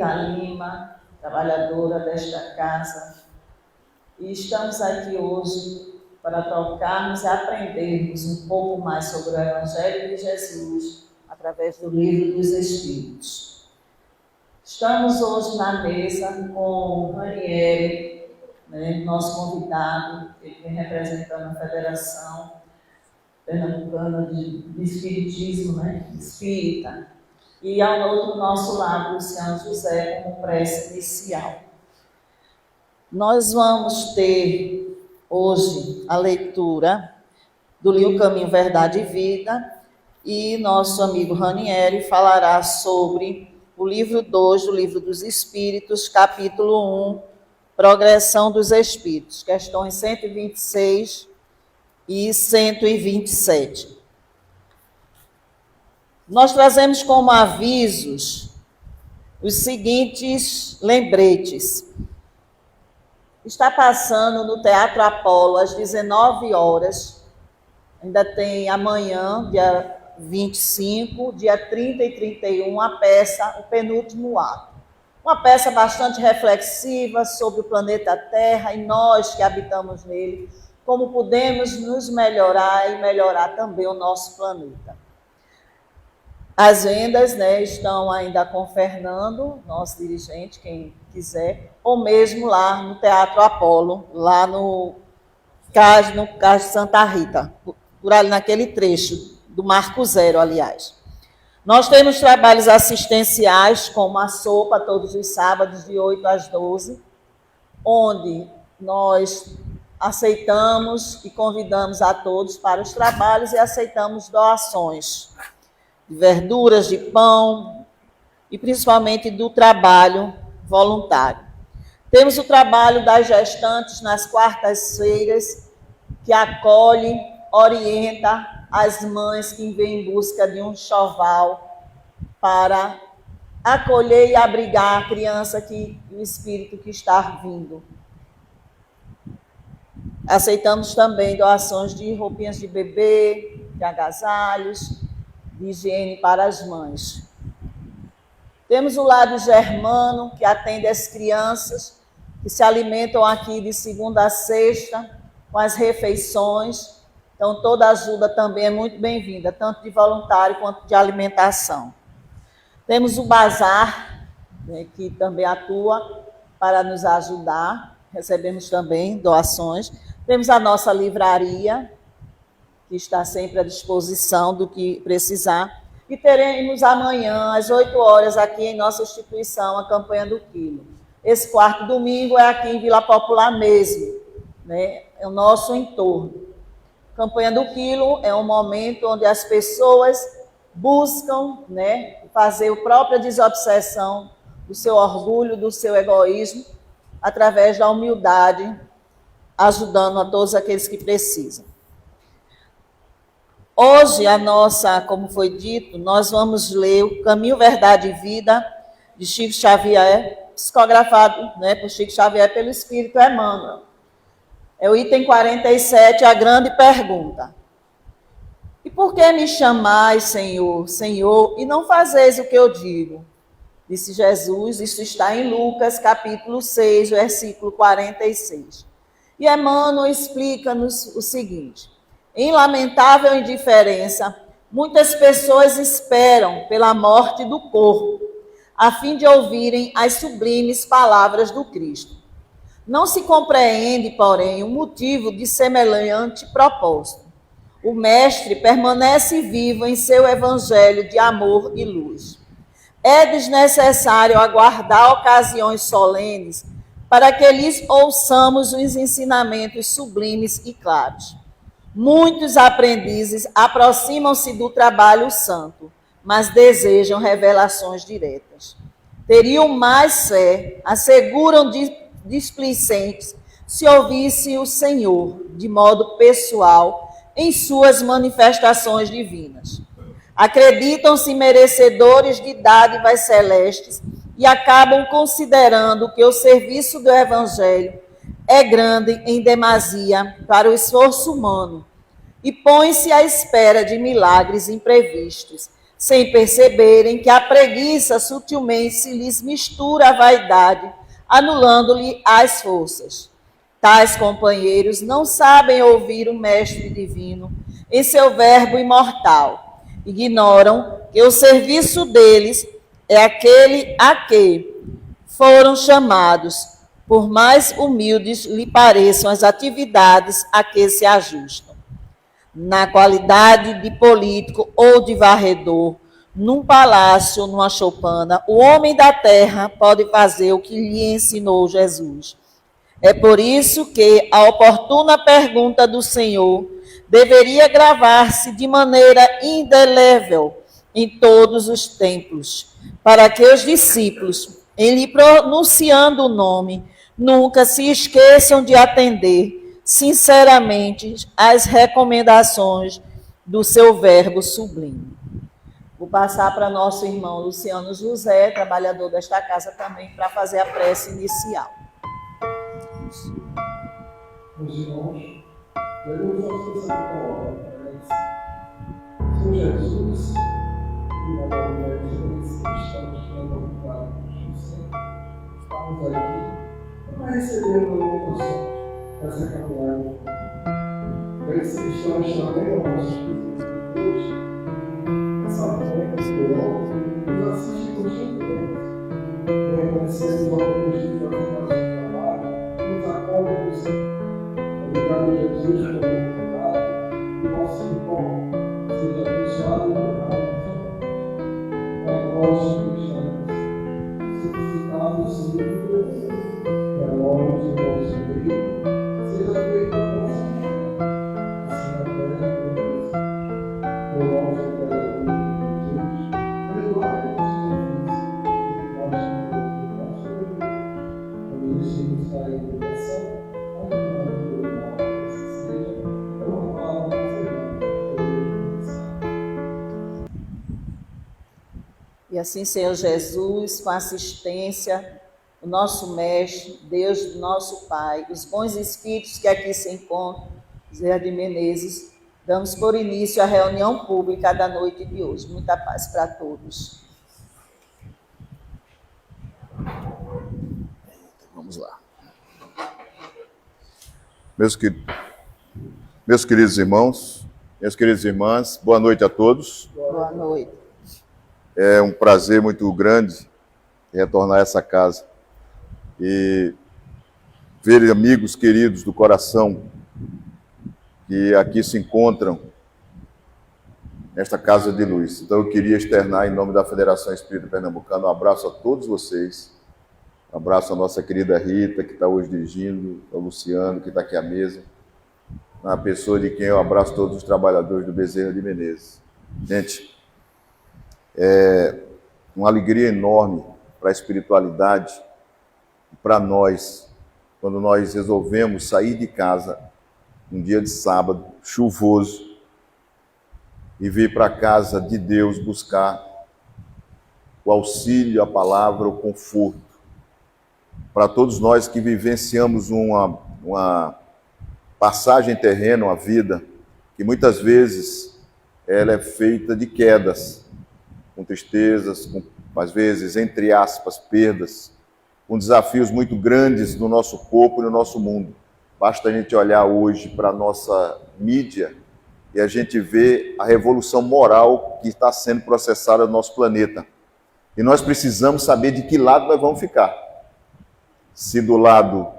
Lima, trabalhadora desta casa, e estamos aqui hoje para trocarmos e aprendermos um pouco mais sobre o Evangelho de Jesus através do Livro dos Espíritos. Estamos hoje na mesa com Ranieri, nosso convidado, que vem representando a Federação Pernambucana de Espiritismo, Espírita. E ao outro nosso lado, o Senhor José, como prece inicial. Nós vamos ter hoje a leitura do livro Caminho, Verdade e Vida, e nosso amigo Ranieri falará sobre o livro 2 do Livro dos Espíritos, capítulo 1, Progressão dos Espíritos, questões 126 e 127. Nós trazemos como avisos os seguintes lembretes. Está passando no Teatro Apolo às 19 horas, ainda tem amanhã, dia 25, dia 30 e 31, a peça O Penúltimo Ato. Uma peça bastante reflexiva sobre o planeta Terra e nós que habitamos nele, como podemos nos melhorar e melhorar também o nosso planeta. As vendas estão ainda com Fernando, nosso dirigente, quem quiser, ou mesmo lá no Teatro Apolo, lá no Cais de Santa Rita, por ali naquele trecho do Marco Zero, aliás. Nós temos trabalhos assistenciais, como a sopa, todos os sábados, de 8 às 12, onde nós aceitamos e convidamos a todos para os trabalhos e aceitamos doações de verduras, de pão e principalmente do trabalho voluntário. Temos o trabalho das gestantes nas quartas-feiras, que acolhe, orienta as mães que vêm em busca de um enxoval para acolher e abrigar a criança o espírito que está vindo. Aceitamos também doações de roupinhas de bebê, de agasalhos, de higiene para as mães. Temos o lado germano, que atende as crianças que se alimentam aqui de segunda a sexta, com as refeições. Então, toda ajuda também é muito bem-vinda, tanto de voluntário quanto de alimentação. Temos o bazar, que também atua para nos ajudar. Recebemos também doações. Temos a nossa livraria, que está sempre à disposição do que precisar. E teremos amanhã, às 8 horas, aqui em nossa instituição, a campanha do quilo. Esse quarto domingo é aqui em Vila Popular mesmo, é o nosso entorno. A campanha do quilo é um momento onde as pessoas buscam fazer a própria desobsessão do seu orgulho, do seu egoísmo, através da humildade, ajudando a todos aqueles que precisam. Hoje, como foi dito, nós vamos ler o Caminho, Verdade e Vida, de Chico Xavier, psicografado por Chico Xavier pelo Espírito Emmanuel. É o item 47, a grande pergunta. E por que me chamais, Senhor, Senhor, e não fazeis o que eu digo? Disse Jesus, isso está em Lucas, capítulo 6, versículo 46. E Emmanuel explica-nos o seguinte: em lamentável indiferença, muitas pessoas esperam pela morte do corpo, a fim de ouvirem as sublimes palavras do Cristo. Não se compreende, porém, o motivo de semelhante propósito. O Mestre permanece vivo em seu evangelho de amor e luz. É desnecessário aguardar ocasiões solenes para que lhes ouçamos os ensinamentos sublimes e claros. Muitos aprendizes aproximam-se do trabalho santo, mas desejam revelações diretas. Teriam mais fé, asseguram displicentes, se ouvisse o Senhor, de modo pessoal, em suas manifestações divinas. Acreditam-se merecedores de dádivas celestes e acabam considerando que o serviço do Evangelho é grande em demasia para o esforço humano e põe-se à espera de milagres imprevistos, sem perceberem que a preguiça sutilmente se lhes mistura à vaidade, anulando-lhe as forças. Tais companheiros não sabem ouvir o Mestre Divino em seu verbo imortal. Ignoram que o serviço deles é aquele a que foram chamados, por mais humildes lhe pareçam as atividades a que se ajustam. Na qualidade de político ou de varredor, num palácio ou numa choupana, o homem da terra pode fazer o que lhe ensinou Jesus. É por isso que a oportuna pergunta do Senhor deveria gravar-se de maneira indelével em todos os templos, para que os discípulos, em lhe pronunciando o nome, nunca se esqueçam de atender sinceramente às recomendações do seu verbo sublime. Vou passar para nosso irmão Luciano José, trabalhador desta casa também, para fazer a prece inicial. Meus irmãos, devemos nossa palavra. São Jesus, e na glória de Deus, estamos na vontade de sempre. Estamos aqui para receber uma iluminação dessa caminhada. Esses cristãos também, nossos filhos de Deus, essa manhã que nos assiste constantemente. Reconhecemos a oportunidade de fazer nosso trabalho, nos acolhe no Senhor. Obrigado, Jesus, pela oportunidade, e nosso encontro seja abençoado e honrado no Senhor. Pai nosso que estamos, santificado seja o teu nome, e a glória do nosso Deus seja feita a nossa vontade, assim na terra como no céu. O nosso Pai, Jesus, perdoai-nos os nossos ofensas, não nos deixemos cair em tentação, e assim, Senhor Jesus, com a assistência do nosso Mestre, Deus do nosso Pai, os bons espíritos que aqui se encontram, Zé de Menezes, damos por início a reunião pública da noite de hoje. Muita paz para todos. Vamos lá. Meus queridos irmãos, minhas queridas irmãs, boa noite a todos. Boa noite. É um prazer muito grande retornar a essa casa e ver amigos queridos do coração que aqui se encontram nesta casa de luz. Então eu queria externar em nome da Federação Espírita Pernambucana um abraço a todos vocês, um abraço à nossa querida Rita, que está hoje dirigindo, ao Luciano, que está aqui à mesa, na pessoa de quem eu abraço todos os trabalhadores do Bezerra de Menezes. Gente, é uma alegria enorme para a espiritualidade, para nós, quando nós resolvemos sair de casa um dia de sábado, chuvoso, e vir para a casa de Deus buscar o auxílio, a palavra, o conforto. Para todos nós que vivenciamos uma passagem terrena, uma vida, que muitas vezes ela é feita de quedas, com tristezas, com, às vezes, entre aspas, perdas, com desafios muito grandes no nosso corpo e no nosso mundo. Basta a gente olhar hoje para a nossa mídia e a gente vê a revolução moral que está sendo processada no nosso planeta. E nós precisamos saber de que lado nós vamos ficar. Se do lado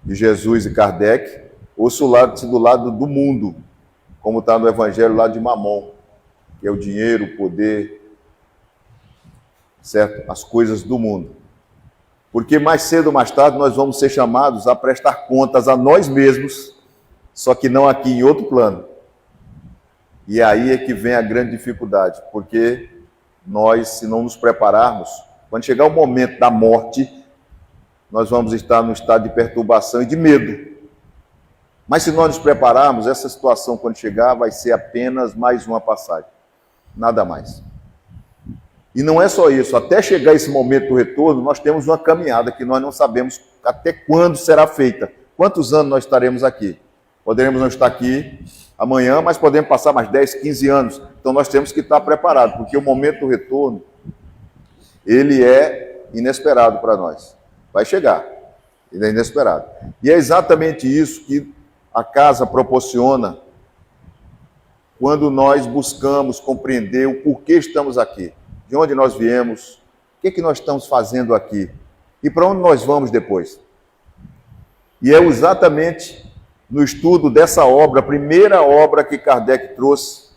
de Jesus e Kardec, ou se do lado do mundo, como está no Evangelho lá de Mamon, que é o dinheiro, o poder, certo? As coisas do mundo. Porque mais cedo ou mais tarde nós vamos ser chamados a prestar contas a nós mesmos, só que não aqui em outro plano. E aí é que vem a grande dificuldade, porque nós, se não nos prepararmos, quando chegar o momento da morte, nós vamos estar num estado de perturbação e de medo. Mas se nós nos prepararmos, essa situação, quando chegar, vai ser apenas mais uma passagem. Nada mais. E não é só isso. Até chegar esse momento do retorno, nós temos uma caminhada que nós não sabemos até quando será feita. Quantos anos nós estaremos aqui? Poderemos não estar aqui amanhã, mas podemos passar mais 10, 15 anos. Então nós temos que estar preparados, porque o momento do retorno, ele é inesperado para nós. Vai chegar, ele é inesperado. E é exatamente isso que a casa proporciona quando nós buscamos compreender o porquê estamos aqui, de onde nós viemos, o que nós estamos fazendo aqui e para onde nós vamos depois. E é exatamente no estudo dessa obra, a primeira obra que Kardec trouxe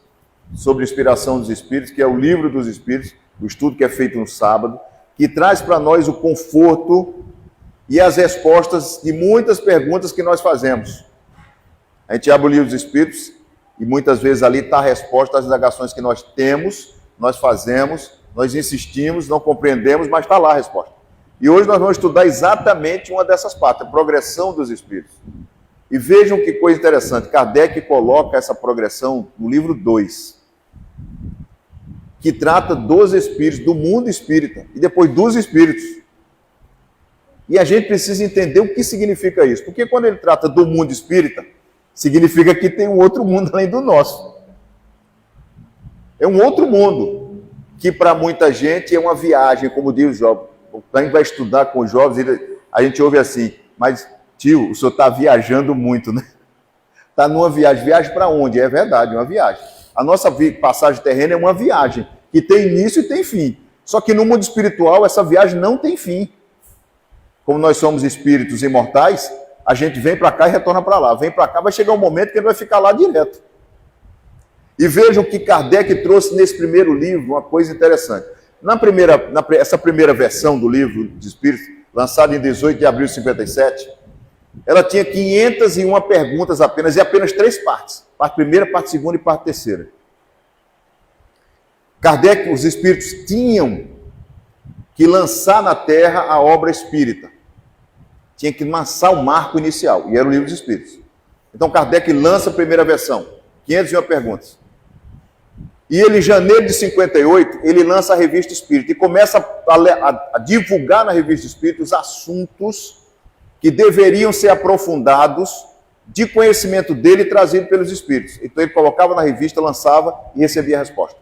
sobre a inspiração dos Espíritos, que é o Livro dos Espíritos, o estudo que é feito no sábado, que traz para nós o conforto e as respostas de muitas perguntas que nós fazemos. A gente abre o Livro dos Espíritos e muitas vezes ali está a resposta às indagações que nós temos, nós fazemos, nós insistimos, não compreendemos, mas está lá a resposta. E hoje nós vamos estudar exatamente uma dessas partes, a progressão dos Espíritos. E vejam que coisa interessante, Kardec coloca essa progressão no livro 2, que trata dos espíritos, do mundo espírita, e depois dos espíritos. E a gente precisa entender o que significa isso, porque quando ele trata do mundo espírita, significa que tem um outro mundo além do nosso. É um outro mundo, que para muita gente é uma viagem, como diz o jovem. A gente vai estudar com os jovens, a gente ouve assim, mas tio, o senhor está viajando muito, né? Está numa viagem. Viagem para onde? É verdade, uma viagem. A nossa passagem terrena é uma viagem, que tem início e tem fim. Só que no mundo espiritual, essa viagem não tem fim. Como nós somos espíritos imortais, a gente vem para cá e retorna para lá. Vem para cá, vai chegar um momento que ele vai ficar lá direto. E vejam que Kardec trouxe nesse primeiro livro uma coisa interessante. Essa primeira versão do livro dos Espíritos, lançada em 18 de abril de 57, ela tinha 501 perguntas apenas, e apenas 3 partes. Parte primeira, parte segunda e parte terceira. Kardec, os Espíritos tinham que lançar na Terra a obra espírita. Tinha que lançar o marco inicial, e era o Livro dos Espíritos. Então Kardec lança a primeira versão, 501 perguntas. E ele, em janeiro de 58, ele lança a Revista Espírita e começa a divulgar na Revista Espírita os assuntos que deveriam ser aprofundados de conhecimento dele e trazido pelos Espíritos. Então ele colocava na revista, lançava e recebia a resposta.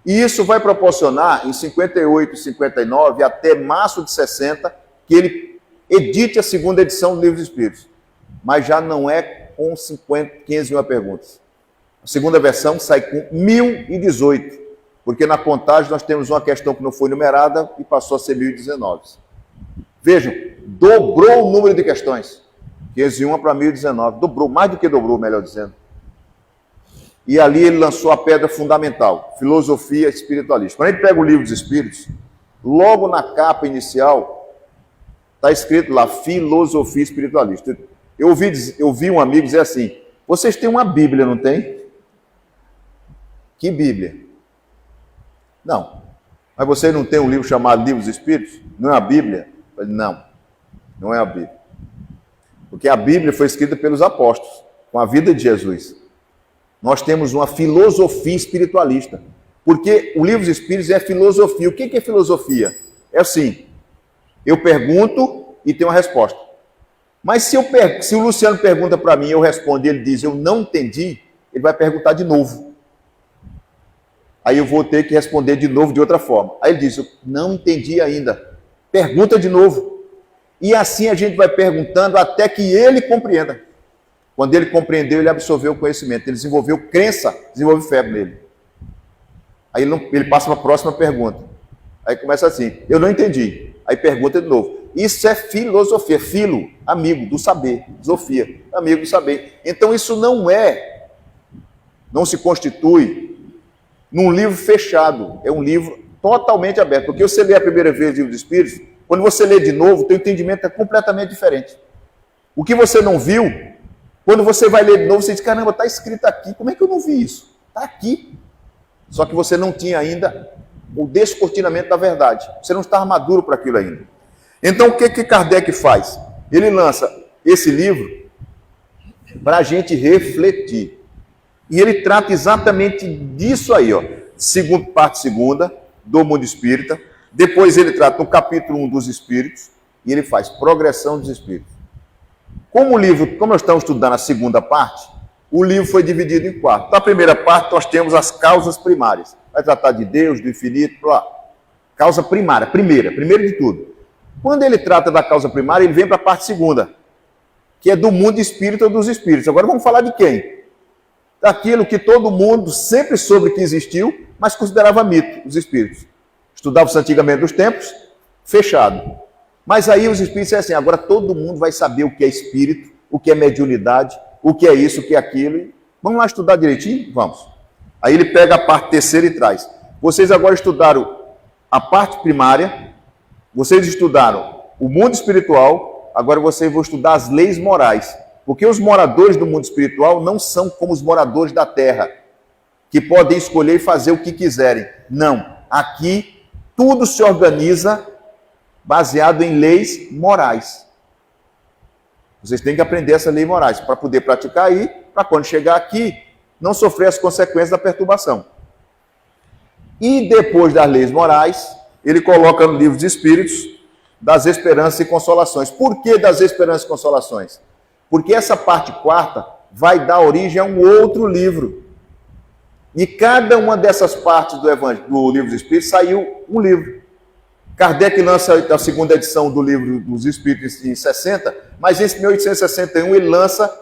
E isso vai proporcionar, em 58 e 59, até março de 60, que ele edite a segunda edição do Livro dos Espíritos. Mas já não é com 501 perguntas. A segunda versão sai com 1018, porque na contagem nós temos uma questão que não foi numerada e passou a ser 1019. Vejam, dobrou o número de questões. 501 para 1019, dobrou, mais do que dobrou, melhor dizendo. E ali ele lançou a pedra fundamental, filosofia espiritualista. Quando a gente pega o Livro dos Espíritos, logo na capa inicial, está escrito lá, filosofia espiritualista. Eu ouvi um amigo dizer assim, vocês têm uma Bíblia, não tem? Que Bíblia? Não. Mas vocês não têm um livro chamado Livro dos Espíritos? Não é a Bíblia? Eu falei, não, não é a Bíblia. Porque a Bíblia foi escrita pelos apóstolos, com a vida de Jesus. Nós temos uma filosofia espiritualista. Porque o Livro dos Espíritos é filosofia. O que é filosofia? É assim, eu pergunto e tenho uma resposta. Mas se o Luciano pergunta para mim, eu respondo e ele diz, eu não entendi, ele vai perguntar de novo. Aí eu vou ter que responder de novo de outra forma. Aí ele diz, eu não entendi ainda. Pergunta de novo. E assim a gente vai perguntando até que ele compreenda. Quando ele compreendeu, ele absorveu o conhecimento. Ele desenvolveu crença, desenvolveu fé nele. Aí ele passa para a próxima pergunta. Aí começa assim, eu não entendi. Aí pergunta de novo. Isso é filosofia, filo, amigo do saber, sofia, amigo do saber. Então isso não se constitui num livro fechado, é um livro totalmente aberto. Porque você lê a primeira vez o Livro dos Espíritos, quando você lê de novo, o teu entendimento é completamente diferente. O que você não viu, quando você vai ler de novo, você diz, caramba, está escrito aqui, como é que eu não vi isso? Está aqui. Só que você não tinha ainda o descortinamento da verdade. Você não estava maduro para aquilo ainda. Então, o que Kardec faz? Ele lança esse livro para a gente refletir. E ele trata exatamente disso aí, ó. Parte segunda, do mundo espírita. Depois ele trata no capítulo 1 dos espíritos. E ele faz progressão dos espíritos. Como nós estamos estudando a segunda parte, o livro foi dividido em 4. Na primeira parte, nós temos as causas primárias. Vai tratar de Deus, do infinito, lá. Causa primária, primeiro de tudo. Quando ele trata da causa primária, ele vem para a parte segunda, que é do mundo espírita ou dos espíritos. Agora vamos falar de quem? Daquilo que todo mundo sempre soube que existiu, mas considerava mito, os espíritos. Estudava-se antigamente dos tempos, fechado. Mas aí os espíritos dizem assim, agora todo mundo vai saber o que é espírito, o que é mediunidade, o que é isso, o que é aquilo. Vamos lá estudar direitinho? Vamos. Aí ele pega a parte terceira e traz. Vocês agora estudaram a parte primária, vocês estudaram o mundo espiritual, agora vocês vão estudar as leis morais. Porque os moradores do mundo espiritual não são como os moradores da terra, que podem escolher e fazer o que quiserem. Não. Aqui, tudo se organiza baseado em leis morais. Vocês têm que aprender essas leis morais para poder praticar aí, para quando chegar aqui, não sofrer as consequências da perturbação. E depois das leis morais, ele coloca no livro dos Espíritos das esperanças e consolações. Por que das esperanças e consolações? Porque essa parte quarta vai dar origem a um outro livro. E cada uma dessas partes do livro dos Espíritos saiu um livro. Kardec lança a segunda edição do livro dos Espíritos em 60, mas em 1861 ele lança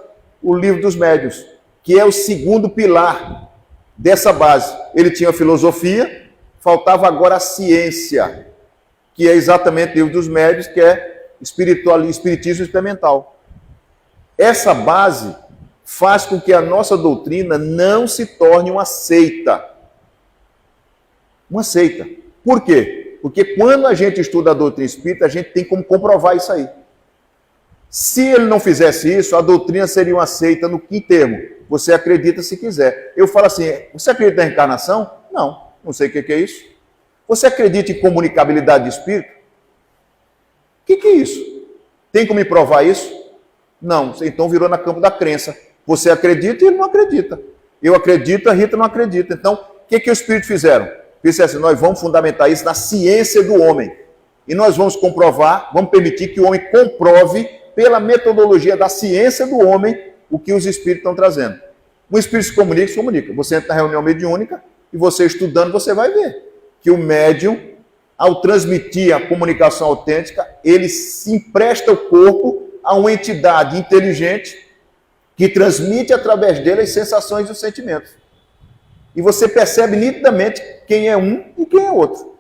o livro dos Médiuns, que é o segundo pilar dessa base. Ele tinha a filosofia, faltava agora a ciência, que é exatamente o livro dos Médiuns, que é espiritismo experimental. Essa base faz com que a nossa doutrina não se torne uma seita. Uma seita. Por quê? Porque quando a gente estuda a doutrina espírita, a gente tem como comprovar isso aí. Se ele não fizesse isso, a doutrina seria uma seita no que termo? Você acredita se quiser. Eu falo assim, você acredita na reencarnação? Não, não sei o que é isso. Você acredita em comunicabilidade de espírito? O que é isso? Tem como me provar isso? Não, então virou na campo da crença. Você acredita e ele não acredita. Eu acredito, a Rita não acredita. Então, o que os espíritos fizeram? Disseram assim, nós vamos fundamentar isso na ciência do homem. E nós vamos comprovar, vamos permitir que o homem comprove, pela metodologia da ciência do homem, o que os espíritos estão trazendo. O espírito se comunica. Você entra na reunião mediúnica e você estudando, você vai ver que o médium, ao transmitir a comunicação autêntica, ele se empresta o corpo a uma entidade inteligente que transmite através dele as sensações e os sentimentos. E você percebe nitidamente quem é um e quem é outro.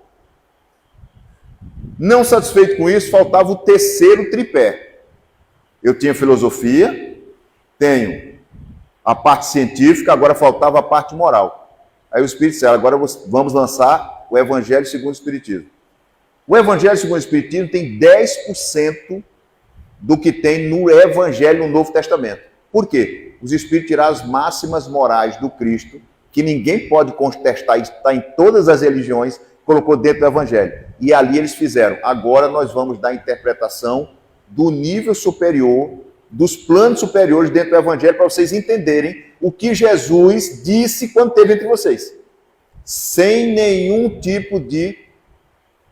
Não satisfeito com isso, faltava o terceiro tripé. Eu tinha filosofia, tenho a parte científica, agora faltava a parte moral. Aí o Espírito disseram, agora vamos lançar o Evangelho segundo o Espiritismo. O Evangelho segundo o Espiritismo tem 10% do que tem no Evangelho no Novo Testamento. Por quê? Os Espíritos tiraram as máximas morais do Cristo, que ninguém pode contestar, está em todas as religiões, colocou dentro do Evangelho. E ali eles fizeram, agora nós vamos dar a interpretação do nível superior, dos planos superiores dentro do Evangelho, para vocês entenderem o que Jesus disse quando esteve entre vocês. Sem nenhum tipo de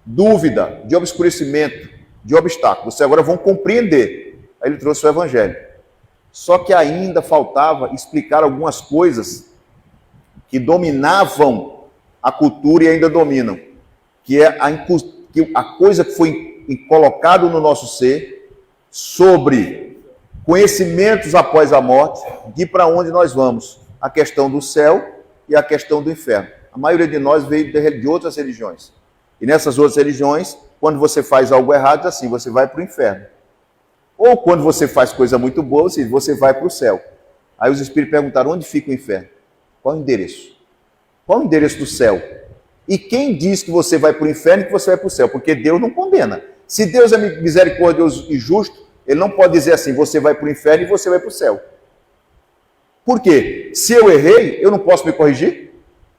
dúvida, de obscurecimento, de obstáculo. Vocês agora vão compreender. Aí ele trouxe o Evangelho. Só que ainda faltava explicar algumas coisas que dominavam a cultura e ainda dominam, que é a coisa que foi colocada no nosso ser sobre conhecimentos após a morte, de para onde nós vamos, a questão do céu e a questão do inferno. A maioria de nós veio de outras religiões. E nessas outras religiões, quando você faz algo errado, assim, você vai para o inferno. Ou quando você faz coisa muito boa, assim, você vai para o céu. Aí os espíritos perguntaram, onde fica o inferno? Qual é o endereço? Qual é o endereço do céu? E quem diz que você vai para o inferno e que você vai para o céu? Porque Deus não condena. Se Deus é misericordioso e justo, Ele não pode dizer assim, você vai para o inferno e você vai para o céu. Por quê? Se eu errei, eu não posso me corrigir?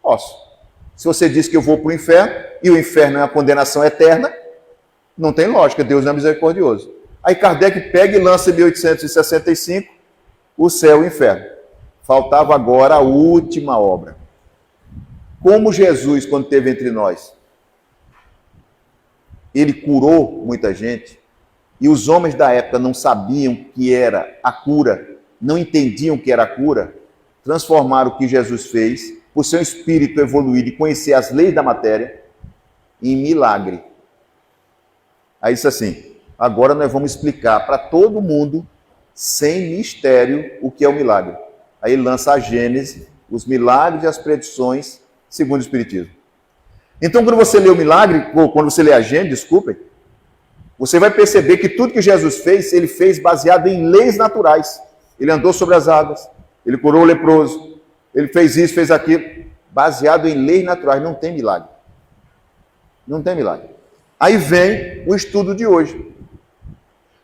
Posso. Se você diz que eu vou para o inferno, e o inferno é uma condenação eterna, não tem lógica, Deus não é misericordioso. Aí Kardec pega e lança em 1865 o céu e o inferno. Faltava agora a última obra. Como Jesus, quando esteve entre nós, ele curou muita gente, e os homens da época não sabiam que era a cura, não entendiam que era a cura, transformar o que Jesus fez, por seu espírito evoluído e conhecer as leis da matéria, em milagre. Aí disse assim, agora nós vamos explicar para todo mundo, sem mistério, o que é o milagre. Aí ele lança a Gênese, os milagres e as predições, segundo o Espiritismo. Então, quando você lê o milagre, ou quando você lê a Gênese, desculpem, você vai perceber que tudo que Jesus fez, ele fez baseado em leis naturais. Ele andou sobre as águas, ele curou o leproso, ele fez isso, fez aquilo, baseado em leis naturais, não tem milagre. Não tem milagre. Aí vem o estudo de hoje.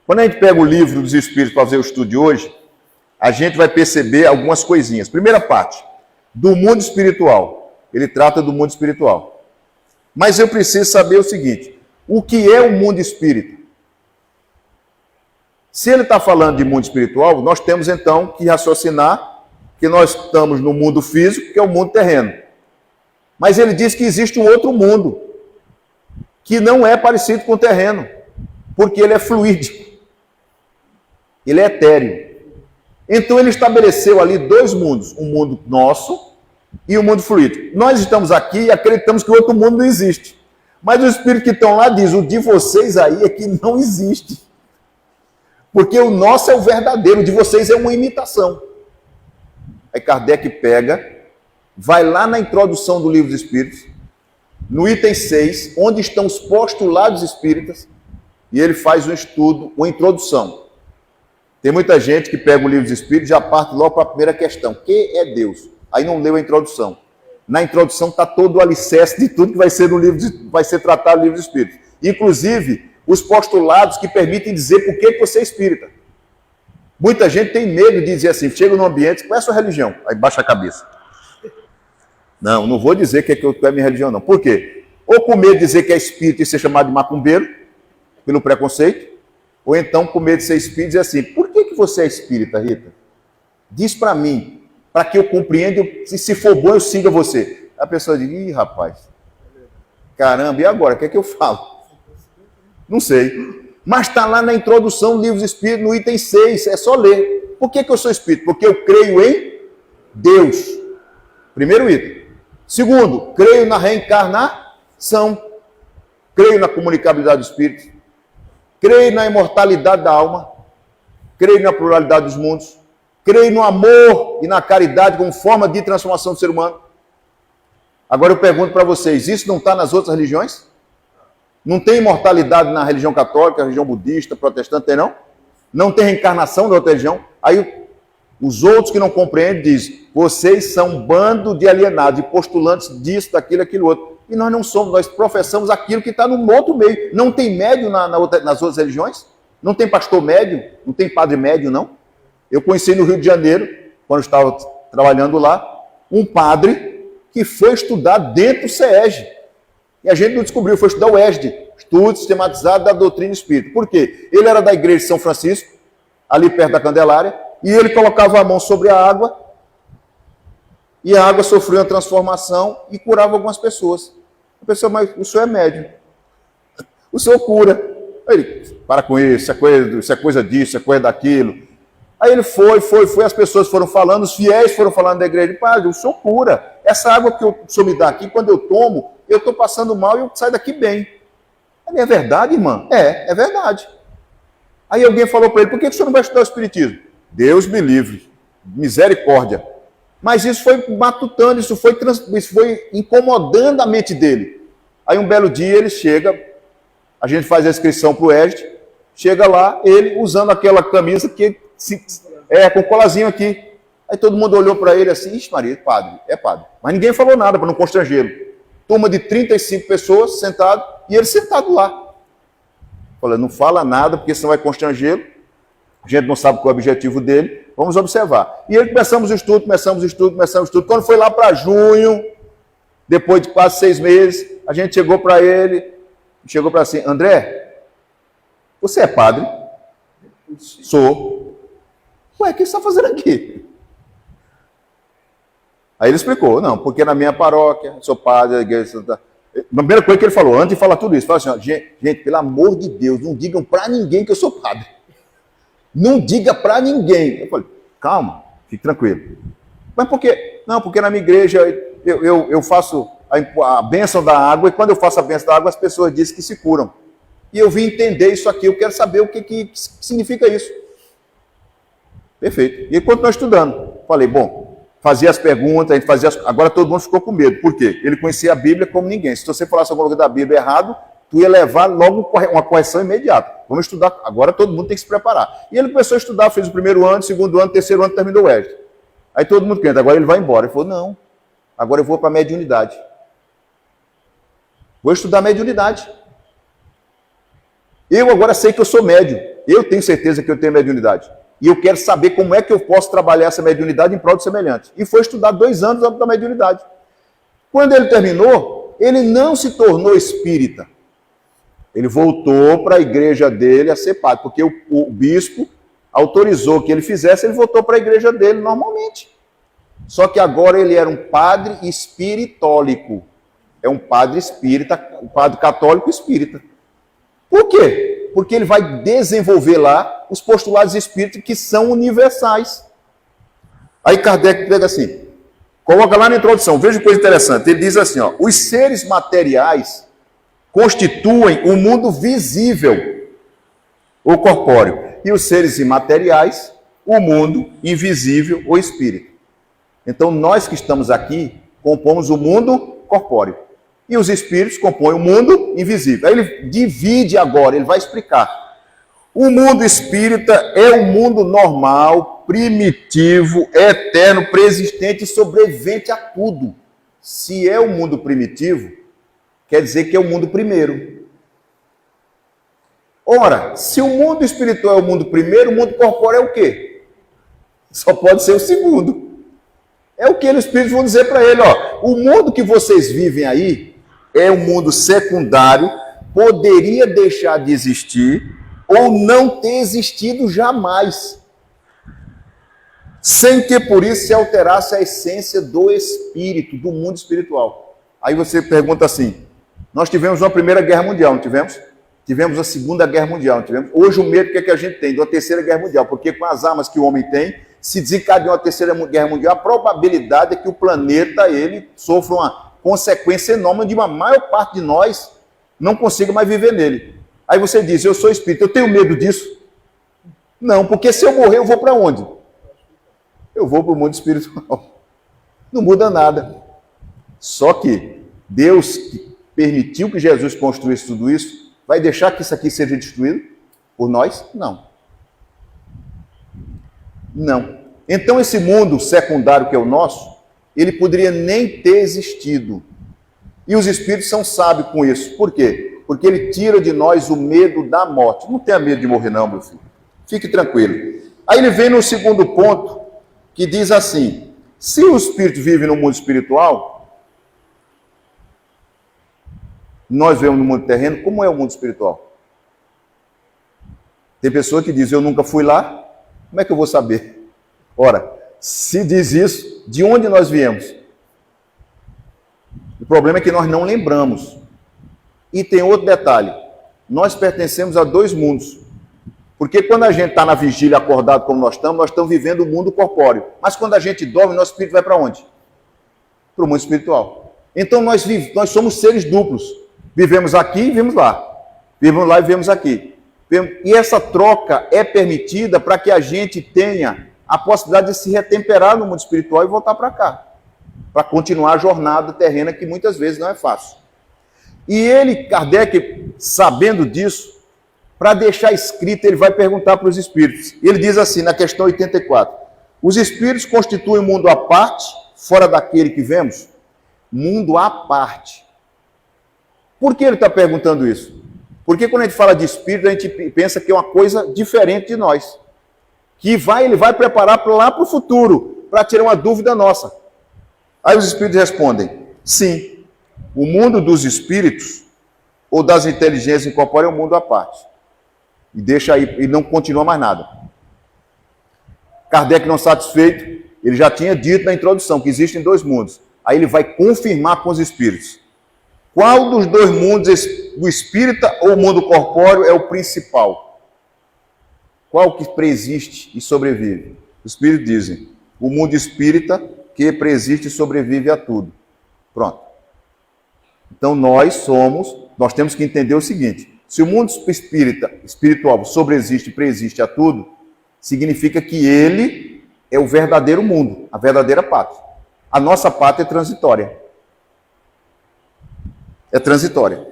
Quando a gente pega o livro dos Espíritos para fazer o estudo de hoje, a gente vai perceber algumas coisinhas. Primeira parte, do mundo espiritual. Ele trata do mundo espiritual. Mas eu preciso saber o seguinte, o que é o mundo espírita? Se ele está falando de mundo espiritual, nós temos então que raciocinar que nós estamos no mundo físico, que é o mundo terreno. Mas ele diz que existe um outro mundo, que não é parecido com o terreno, porque ele é fluídico, ele é etéreo. Então ele estabeleceu ali dois mundos, um mundo nosso e um mundo fluídico. Nós estamos aqui e acreditamos que o outro mundo não existe. Mas os espíritos que estão lá dizem, o de vocês aí é que não existe. Porque o nosso é o verdadeiro, o de vocês é uma imitação. Aí Kardec pega, vai lá na introdução do Livro dos Espíritos, no item 6, onde estão os postulados espíritas, e ele faz um estudo, uma introdução. Tem muita gente que pega o Livro dos Espíritos e já parte logo para a primeira questão, que é Deus? Aí não leu a introdução. Na introdução está todo o alicerce de tudo que vai ser, vai ser tratado no Livro dos Espíritos. Inclusive, os postulados que permitem dizer por que você é espírita. Muita gente tem medo de dizer assim, chega num ambiente, qual é a sua religião? Aí baixa a cabeça. Não vou dizer que é minha religião, não. Por quê? Ou com medo de dizer que é espírita e ser chamado de macumbeiro, pelo preconceito, ou então com medo de ser espírita e dizer assim, por que você é espírita, Rita? Diz para mim, para que eu compreenda, se for bom eu siga você. A pessoa diz, ih, rapaz, caramba, e agora? O que é que eu falo? Não sei. Mas está lá na introdução do Livro dos Espíritos, no item 6, é só ler. Por que eu sou espírita? Porque eu creio em Deus. Primeiro item. Segundo, creio na reencarnação. Creio na comunicabilidade do espírito. Creio na imortalidade da alma. Creio na pluralidade dos mundos. Creio no amor e na caridade como forma de transformação do ser humano. Agora eu pergunto para vocês, isso não está nas outras religiões? Não tem imortalidade na religião católica, religião budista, protestante, tem não? Não tem reencarnação da outra religião? Aí os outros que não compreendem dizem, vocês são um bando de alienados, de postulantes disso, daquilo, aquilo outro. E nós não somos, nós professamos aquilo que está no outro meio. Não tem médium nas outras religiões? Não tem pastor médium? Não tem padre médium, não? Eu conheci no Rio de Janeiro, quando eu estava trabalhando lá, um padre que foi estudar dentro do SEEG. E a gente não descobriu, foi estudar o ESD, Estudo Sistematizado da Doutrina Espírita. Por quê? Ele era da igreja de São Francisco, ali perto da Candelária, e ele colocava a mão sobre a água, e a água sofria uma transformação e curava algumas pessoas. A pessoa, mas o senhor é médium. O senhor cura. Aí ele, para com isso é coisa disso, é coisa daquilo. Aí ele foi, as pessoas foram falando, os fiéis foram falando da igreja, padre, o senhor cura. Essa água que o senhor me dá aqui, quando eu tomo, eu estou passando mal e eu saio daqui bem. É verdade, irmã? É verdade. Aí alguém falou para ele, por que o senhor não vai estudar o Espiritismo? Deus me livre, misericórdia. Mas isso foi matutando, isso foi incomodando a mente dele. Aí um belo dia ele chega, a gente faz a inscrição para o ESD, chega lá, ele usando aquela camisa que com colazinho aqui. Aí todo mundo olhou para ele assim, ixi Maria, é padre. Mas ninguém falou nada para não constrangê-lo. Turma de 35 pessoas sentado, e ele sentado lá. Falei, não fala nada, porque senão vai constrangê-lo. A gente não sabe qual é o objetivo dele. Vamos observar. E ele começamos o estudo. Quando foi lá para junho, depois de quase 6 meses, a gente chegou para ele, assim, André, você é padre? Sou. Ué, o que você está fazendo aqui? Aí ele explicou, não, porque na minha paróquia, sou padre, a igreja... A primeira coisa que ele falou, antes de falar tudo isso, falou assim, ó, gente, pelo amor de Deus, não digam para ninguém que eu sou padre. Não diga para ninguém. Eu falei, calma, fique tranquilo. Mas por quê? Não, porque na minha igreja eu faço a bênção da água, e quando eu faço a bênção da água, as pessoas dizem que se curam. E eu vim entender isso aqui, eu quero saber o que significa isso. Perfeito. E continuou estudando. Falei, bom, fazia as perguntas, a gente fazia agora todo mundo ficou com medo. Por quê? Ele conhecia a Bíblia como ninguém. Se você falasse alguma coisa da Bíblia errado, tu ia levar logo uma correção imediata. Vamos estudar. Agora todo mundo tem que se preparar. E ele começou a estudar, fez o primeiro ano, segundo ano, terceiro ano, terminou o EJA. Aí todo mundo quer, agora ele vai embora. Ele falou, não, agora eu vou para a mediunidade. Vou estudar mediunidade. Eu agora sei que eu sou médium. Eu tenho certeza que eu tenho mediunidade. E eu quero saber como é que eu posso trabalhar essa mediunidade em prol do semelhante. E foi estudar 2 anos da mediunidade. Quando ele terminou, ele não se tornou espírita. Ele voltou para a igreja dele a ser padre, porque o bispo autorizou que ele fizesse, ele voltou para a igreja dele normalmente. Só que agora ele era um padre espiritólico. É um padre espírita, um padre católico espírita. Por quê? Porque ele vai desenvolver lá os postulados espíritas que são universais. Aí Kardec pega assim, coloca lá na introdução, veja que coisa interessante. Ele diz assim, ó, os seres materiais constituem o mundo visível, ou corpóreo, e os seres imateriais, o mundo invisível, ou espírito. Então, nós que estamos aqui, compomos o mundo corpóreo. E os espíritos compõem o mundo invisível. Aí ele divide agora, ele vai explicar. O mundo espírita é um mundo normal, primitivo, eterno, preexistente e sobrevivente a tudo. Se é o mundo primitivo, quer dizer que é o mundo primeiro. Ora, se o mundo espiritual é o mundo primeiro, o mundo corpóreo é o quê? Só pode ser o segundo. É o que os espíritos vão dizer para ele, ó. O mundo que vocês vivem aí é um mundo secundário, poderia deixar de existir ou não ter existido jamais, sem que por isso se alterasse a essência do espírito, do mundo espiritual. Aí você pergunta assim, nós tivemos uma Primeira Guerra Mundial, não tivemos? Tivemos a Segunda Guerra Mundial, não tivemos? Hoje o medo que a gente tem de uma Terceira Guerra Mundial, porque com as armas que o homem tem, se desencadear uma Terceira Guerra Mundial, a probabilidade é que o planeta ele sofra uma consequência enorme de uma maior parte de nós não consiga mais viver nele. Aí você diz, eu sou espírita, eu tenho medo disso? Não, porque se eu morrer, eu vou para onde? Eu vou para o mundo espiritual. Não muda nada. Só que Deus, que permitiu que Jesus construísse tudo isso, vai deixar que isso aqui seja destruído por nós? Não. Não. Então esse mundo secundário que é o nosso, ele poderia nem ter existido. E os espíritos são sábios com isso. Por quê? Porque ele tira de nós o medo da morte. Não tenha medo de morrer não, meu filho. Fique tranquilo. Aí ele vem no segundo ponto, que diz assim, se o espírito vive no mundo espiritual, nós vemos no mundo terreno, como é o mundo espiritual? Tem pessoa que diz, eu nunca fui lá, como é que eu vou saber? Ora, se diz isso, de onde nós viemos? O problema é que nós não lembramos. E tem outro detalhe, nós pertencemos a 2 mundos. Porque quando a gente está na vigília acordado como nós estamos vivendo o mundo corpóreo. Mas quando a gente dorme, nosso espírito vai para onde? Para o mundo espiritual. Então nós somos seres duplos. Vivemos aqui e vivemos lá. Vivemos lá e vivemos aqui. E essa troca é permitida para que a gente tenha a possibilidade de se retemperar no mundo espiritual e voltar para cá. Para continuar a jornada terrena que muitas vezes não é fácil. E ele, Kardec, sabendo disso, para deixar escrito, ele vai perguntar para os espíritos. Ele diz assim, na questão 84, os espíritos constituem um mundo à parte, fora daquele que vemos? Mundo à parte. Por que ele está perguntando isso? Porque quando a gente fala de espírito, a gente pensa que é uma coisa diferente de nós. Que ele vai preparar lá para o futuro, para tirar uma dúvida nossa. Aí os espíritos respondem, sim, o mundo dos espíritos, ou das inteligências incorpóreas, é um mundo à parte. E deixa aí, e não continua mais nada. Kardec, não satisfeito, ele já tinha dito na introdução que existem 2 mundos. Aí ele vai confirmar com os espíritos. Qual dos 2 mundos, o espírita ou o mundo corpóreo, é o principal? Qual que preexiste e sobrevive? Os espíritos dizem, o mundo espírita que preexiste e sobrevive a tudo. Pronto. Então nós temos que entender o seguinte: se o mundo espiritual sobreexiste e preexiste a tudo, significa que ele é o verdadeiro mundo, a verdadeira pátria. A nossa pátria é transitória. É transitória.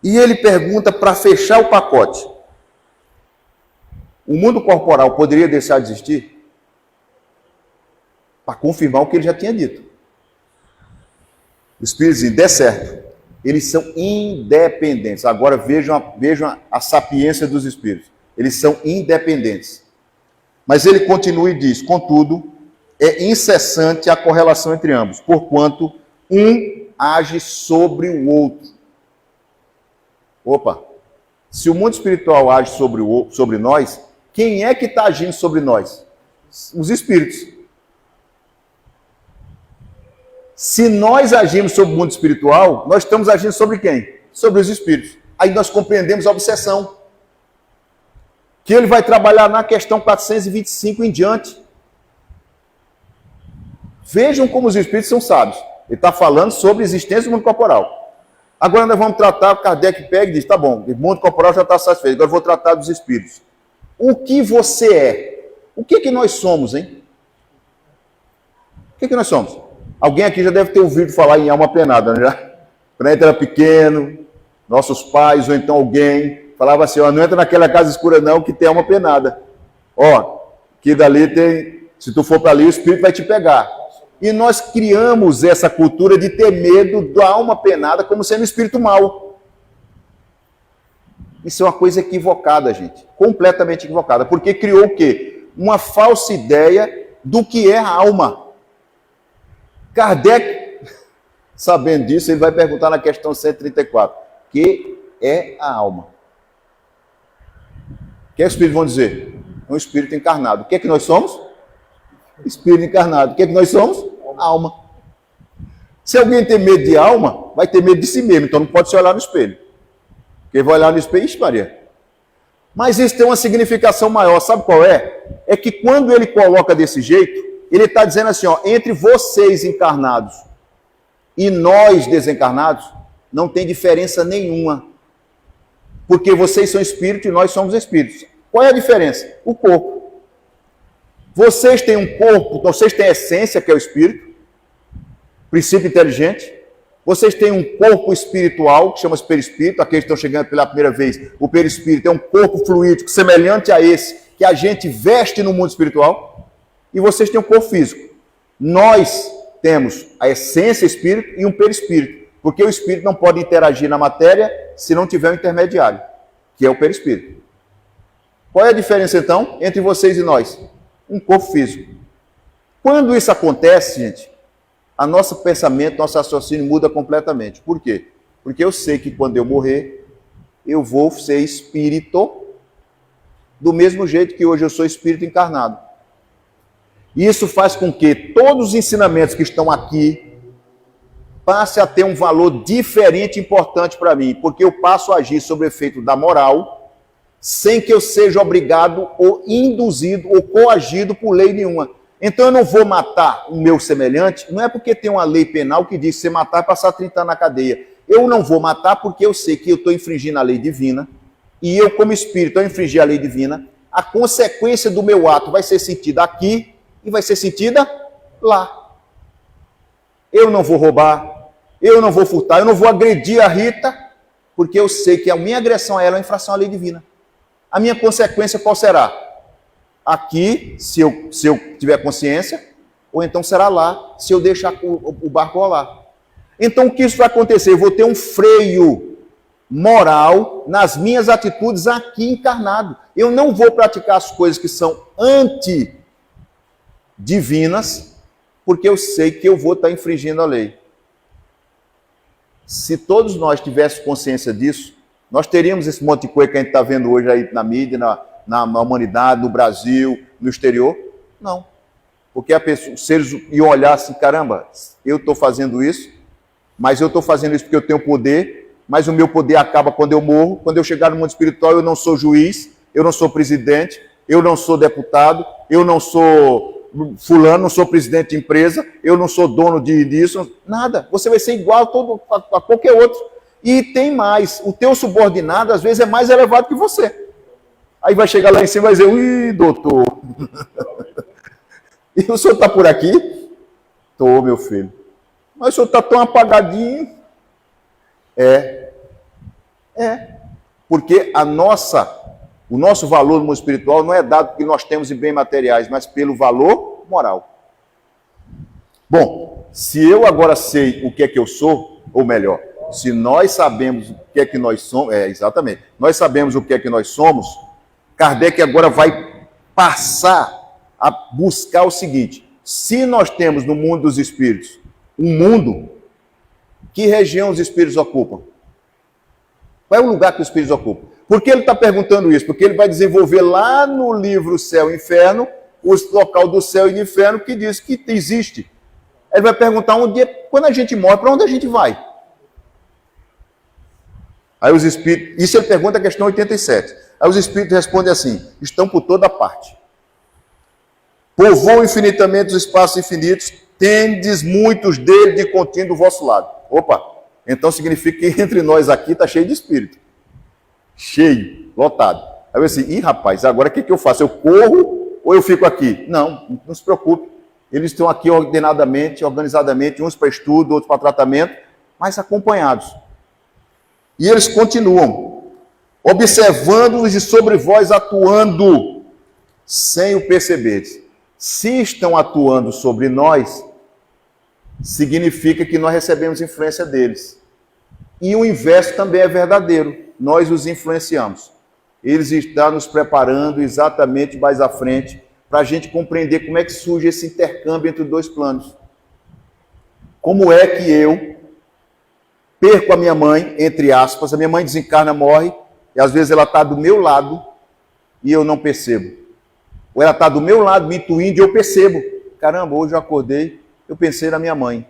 E ele pergunta, para fechar o pacote: o mundo corporal poderia deixar de existir? Para confirmar o que ele já tinha dito. Os espíritos dizem, dê certo. Eles são independentes. Agora vejam a sapiência dos espíritos. Eles são independentes. Mas ele continua e diz, contudo, é incessante a correlação entre ambos, porquanto um age sobre o outro. Opa! Se o mundo espiritual age sobre nós, quem é que está agindo sobre nós? Os espíritos. Se nós agimos sobre o mundo espiritual, nós estamos agindo sobre quem? Sobre os espíritos. Aí nós compreendemos a obsessão. Que ele vai trabalhar na questão 425 em diante. Vejam como os espíritos são sábios. Ele está falando sobre a existência do mundo corporal. Agora nós vamos tratar, o Kardec pega e diz, tá bom, o mundo corporal já está satisfeito, agora eu vou tratar dos espíritos. O que você é? O que nós somos, hein? O que nós somos? Alguém aqui já deve ter ouvido falar em alma penada, não já? Quando a gente era pequeno, nossos pais ou então alguém falava assim, ó, não entra naquela casa escura não, que tem alma penada. Ó, que dali tem, se tu for para ali, o espírito vai te pegar. E nós criamos essa cultura de ter medo da alma penada como sendo um espírito mau. Isso é uma coisa equivocada, gente. Completamente equivocada. Porque criou o quê? Uma falsa ideia do que é a alma. Kardec, sabendo disso, ele vai perguntar na questão 134. O que é a alma? O que é que os espíritos vão dizer? Um espírito encarnado. O que é que nós somos? Espírito encarnado. O que é que nós somos? Alma. Se alguém tem medo de alma, vai ter medo de si mesmo. Então não pode se olhar no espelho. Porque vai olhar no espelho, ixi, Maria. Mas isso tem uma significação maior. Sabe qual é? É que quando ele coloca desse jeito, ele está dizendo assim, ó, entre vocês encarnados e nós desencarnados, não tem diferença nenhuma. Porque vocês são espíritos e nós somos espíritos. Qual é a diferença? O corpo. Vocês têm um corpo, vocês têm a essência, que é o espírito, princípio inteligente. Vocês têm um corpo espiritual, que chama-se perispírito. Aqueles que estão chegando pela primeira vez, o perispírito é um corpo fluídico semelhante a esse que a gente veste no mundo espiritual. E vocês têm um corpo físico. Nós temos a essência espírito e um perispírito, porque o espírito não pode interagir na matéria se não tiver um intermediário, que é o perispírito. Qual é a diferença, então, entre vocês e nós? Um corpo físico. Quando isso acontece, gente, a nosso pensamento, nosso raciocínio muda completamente. Por quê? Porque eu sei que quando eu morrer, eu vou ser espírito, do mesmo jeito que hoje eu sou espírito encarnado. E isso faz com que todos os ensinamentos que estão aqui passem a ter um valor diferente e importante para mim, porque eu passo a agir sob o efeito da moral, sem que eu seja obrigado ou induzido ou coagido por lei nenhuma. Então eu não vou matar o meu semelhante, não é porque tem uma lei penal que diz que se matar é passar 30 anos na cadeia. Eu não vou matar porque eu sei que eu estou infringindo a lei divina, e eu como espírito, ao infringir a lei divina, a consequência do meu ato vai ser sentida aqui, e vai ser sentida lá. Eu não vou roubar, eu não vou furtar, eu não vou agredir a Rita, porque eu sei que a minha agressão a ela é uma infração à lei divina. A minha consequência qual será? Aqui, se eu tiver consciência, ou então será lá, se eu deixar o barco rolar. Então o que isso vai acontecer? Eu vou ter um freio moral nas minhas atitudes aqui encarnado. Eu não vou praticar as coisas que são divinas, porque eu sei que eu vou estar infringindo a lei. Se todos nós tivéssemos consciência disso, nós teríamos esse monte de coisa que a gente está vendo hoje aí na mídia, na humanidade, no Brasil, no exterior. Não. Porque os seres iam olhar assim, caramba, eu estou fazendo isso, mas eu estou fazendo isso porque eu tenho poder, mas o meu poder acaba quando eu morro. Quando eu chegar no mundo espiritual, eu não sou juiz, eu não sou presidente, eu não sou deputado, eu não sou fulano, não sou presidente de empresa, eu não sou dono disso, nada. Você vai ser igual a qualquer outro. E tem mais, o teu subordinado às vezes é mais elevado que você. Aí vai chegar lá em cima e vai dizer, ui, doutor, e o senhor está por aqui? Estou, meu filho. Mas o senhor está tão apagadinho. Porque o nosso valor no mundo espiritual não é dado porque nós temos em bens materiais, mas pelo valor moral. Bom, se eu agora sei o que é que eu sou, ou melhor, se nós sabemos o que é que nós somos, exatamente, nós sabemos o que é que nós somos, Kardec agora vai passar a buscar o seguinte: se nós temos no mundo dos espíritos um mundo, que região os espíritos ocupam? Qual é o lugar que os espíritos ocupam? Por que ele está perguntando isso? Porque ele vai desenvolver lá no livro Céu e Inferno, o local do céu e do inferno, que diz que existe. Ele vai perguntar quando a gente morre, para onde a gente vai? Aí os espíritos, isso ele pergunta a questão 87. Aí os espíritos respondem assim: estão por toda parte. Povoam infinitamente os espaços infinitos, tendes muitos deles de contínuo do vosso lado. Opa, então significa que entre nós aqui está cheio de espírito. Cheio, lotado. Aí eu assim, rapaz, agora o que eu faço? Eu corro ou eu fico aqui? Não se preocupe. Eles estão aqui ordenadamente, organizadamente, uns para estudo, outros para tratamento, mas acompanhados. E eles continuam, observando-os e sobre vós atuando, sem o perceberes. Se estão atuando sobre nós, significa que nós recebemos influência deles. E o inverso também é verdadeiro. Nós os influenciamos. Eles estão nos preparando exatamente mais à frente para a gente compreender como é que surge esse intercâmbio entre os dois planos. Como é que eu perco a minha mãe, entre aspas, a minha mãe desencarna, morre, e às vezes ela está do meu lado e eu não percebo. Ou ela está do meu lado me intuindo e eu percebo. Caramba, hoje eu acordei, eu pensei na minha mãe.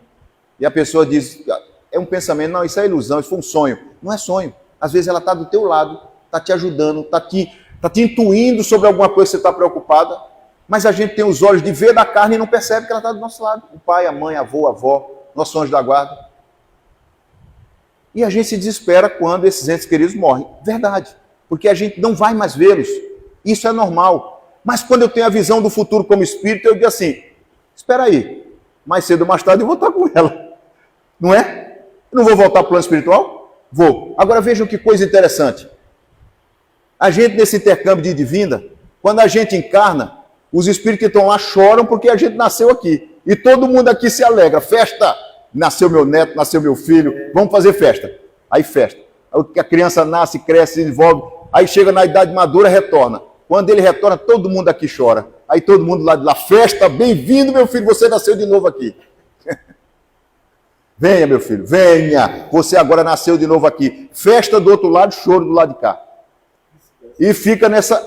E a pessoa diz, é um pensamento, não, isso é ilusão, isso foi um sonho. Não é sonho. Às vezes ela está do teu lado, está te ajudando, está te intuindo sobre alguma coisa que você está preocupada, mas a gente tem os olhos de ver da carne e não percebe que ela está do nosso lado. O pai, a mãe, a avô, a avó, nossos anjos da guarda. E a gente se desespera quando esses entes queridos morrem. Verdade. Porque a gente não vai mais vê-los. Isso é normal. Mas quando eu tenho a visão do futuro como espírito, eu digo assim, espera aí, mais cedo ou mais tarde eu vou estar com ela. Não é? Eu não vou voltar para o plano espiritual? Vou. Agora vejam que coisa interessante. A gente nesse intercâmbio de ida e vinda, quando a gente encarna, os espíritos que estão lá choram porque a gente nasceu aqui. E todo mundo aqui se alegra. Festa! Nasceu meu neto, nasceu meu filho, vamos fazer festa. Aí festa. A criança nasce, cresce, se desenvolve, aí chega na idade madura, retorna. Quando ele retorna, todo mundo aqui chora. Aí todo mundo lá de lá, festa, bem-vindo meu filho, você nasceu de novo aqui. Venha meu filho, venha, você agora nasceu de novo aqui. Festa do outro lado, choro do lado de cá. E fica nessa,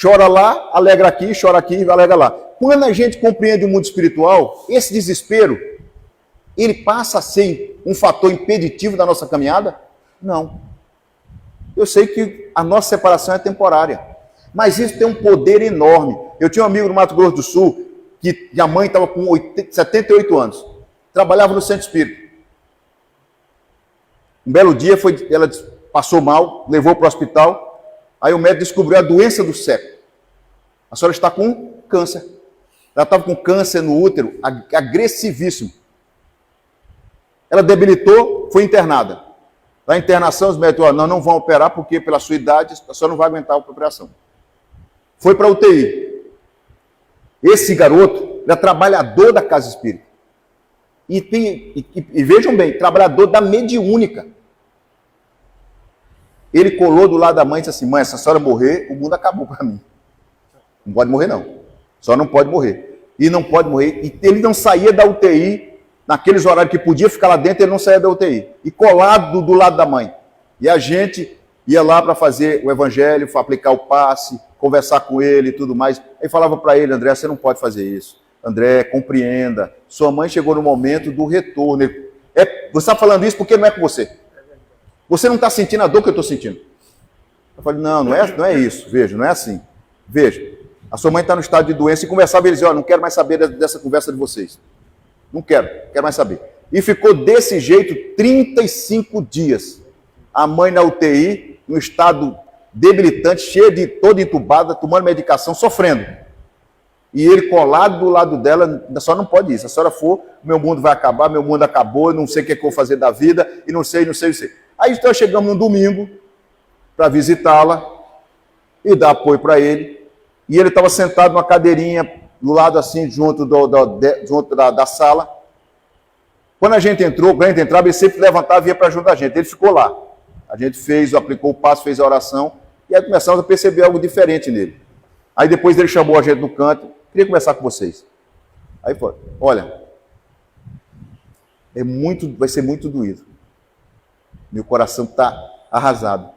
chora lá, alegra aqui, alegra lá. Quando a gente compreende o mundo espiritual, esse desespero, ele passa a ser um fator impeditivo da nossa caminhada? Não. Eu sei que a nossa separação é temporária, mas isso tem um poder enorme. Eu tinha um amigo no Mato Grosso do Sul, que a mãe estava com 78 anos, trabalhava no centro espírita. Um belo dia, ela passou mal, levou para o hospital, aí o médico descobriu a doença do século. A senhora está com câncer. Ela estava com câncer no útero, agressivíssimo. Ela debilitou, foi internada. Na internação, os médicos falaram, não vão operar porque pela sua idade a senhora não vai aguentar a operação. Foi para a UTI. Esse garoto é trabalhador da casa espírita. E vejam bem, trabalhador da mediúnica. Ele colou do lado da mãe e disse assim, mãe, se a senhora morrer, o mundo acabou para mim. Não pode morrer não. Só não pode morrer. E não pode morrer. E ele não saía da UTI, naqueles horários que podia ficar lá dentro, ele não saía da UTI. E colado do lado da mãe. E a gente ia lá para fazer o evangelho, para aplicar o passe, conversar com ele e tudo mais. Aí falava para ele, André, você não pode fazer isso. André, compreenda. Sua mãe chegou no momento do retorno. Você está falando isso porque não é com você. Você não está sentindo a dor que eu estou sentindo. Eu falei, não é isso. Veja, não é assim. Veja. A sua mãe está no estado de doença e conversava, ele dizia, não quero mais saber dessa conversa de vocês. Não quero mais saber. E ficou desse jeito 35 dias. A mãe na UTI, no estado debilitante, cheia de toda entubada, tomando medicação, sofrendo. E ele colado do lado dela, só não pode isso. Se a senhora for, meu mundo vai acabar, meu mundo acabou, não sei o que eu vou fazer da vida, e não sei. Aí então chegamos no domingo para visitá-la e dar apoio para ele. E ele estava sentado numa cadeirinha do lado assim, junto da sala. Quando a gente entrava, ele sempre levantava e ia para junto da gente. Ele ficou lá. A gente aplicou o passo, fez a oração, e aí começamos a perceber algo diferente nele. Aí depois ele chamou a gente no canto, queria conversar com vocês. Aí falou, olha, vai ser muito doído. Meu coração está arrasado.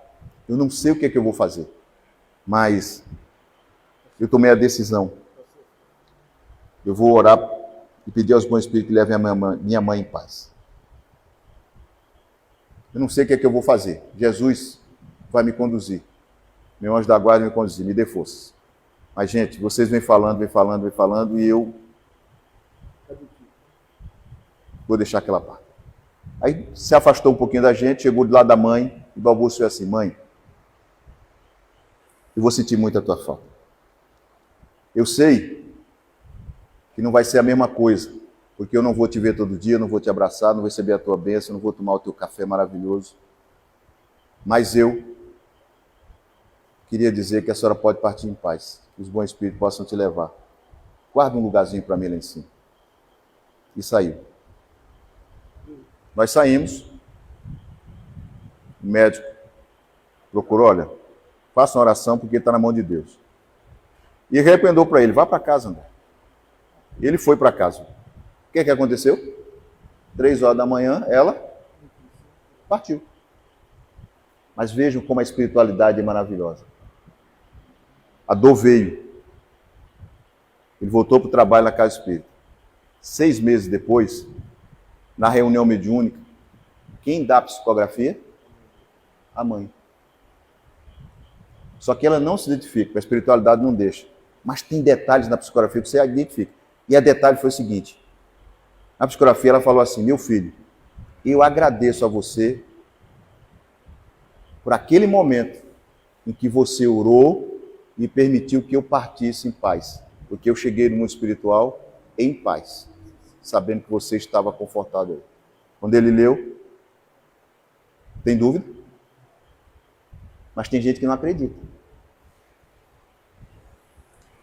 Eu não sei o que é que eu vou fazer, mas eu tomei a decisão. Eu vou orar e pedir aos bons espíritos que levem a minha mãe em paz. Eu não sei o que é que eu vou fazer. Jesus vai me conduzir. Meu anjo da guarda vai me conduzir, me dê força. Mas, gente, vocês vêm falando, e eu vou deixar aquela parte. Aí se afastou um pouquinho da gente, chegou do lado da mãe e balbuciou assim, mãe, eu vou sentir muito a tua falta. Eu sei que não vai ser a mesma coisa, porque eu não vou te ver todo dia, não vou te abraçar, não vou receber a tua bênção, não vou tomar o teu café maravilhoso. Mas eu queria dizer que a senhora pode partir em paz, que os bons espíritos possam te levar. Guarda um lugarzinho para mim lá em cima. E saiu. Nós saímos, o médico procurou, olha, faça uma oração porque está na mão de Deus. E recomendou para ele, vá para casa, André. E ele foi para casa. O que aconteceu? 3 horas da manhã, ela partiu. Mas vejam como a espiritualidade é maravilhosa. A dor veio. Ele voltou para o trabalho na casa espírita. 6 meses depois, na reunião mediúnica, quem dá a psicografia? A mãe. Só que ela não se identifica, a espiritualidade não deixa. Mas tem detalhes na psicografia que você identifica. E a detalhe foi o seguinte, na psicografia ela falou assim, meu filho, eu agradeço a você por aquele momento em que você orou e permitiu que eu partisse em paz. Porque eu cheguei no mundo espiritual em paz, sabendo que você estava confortado aí. Quando ele leu, tem dúvida? Mas tem gente que não acredita.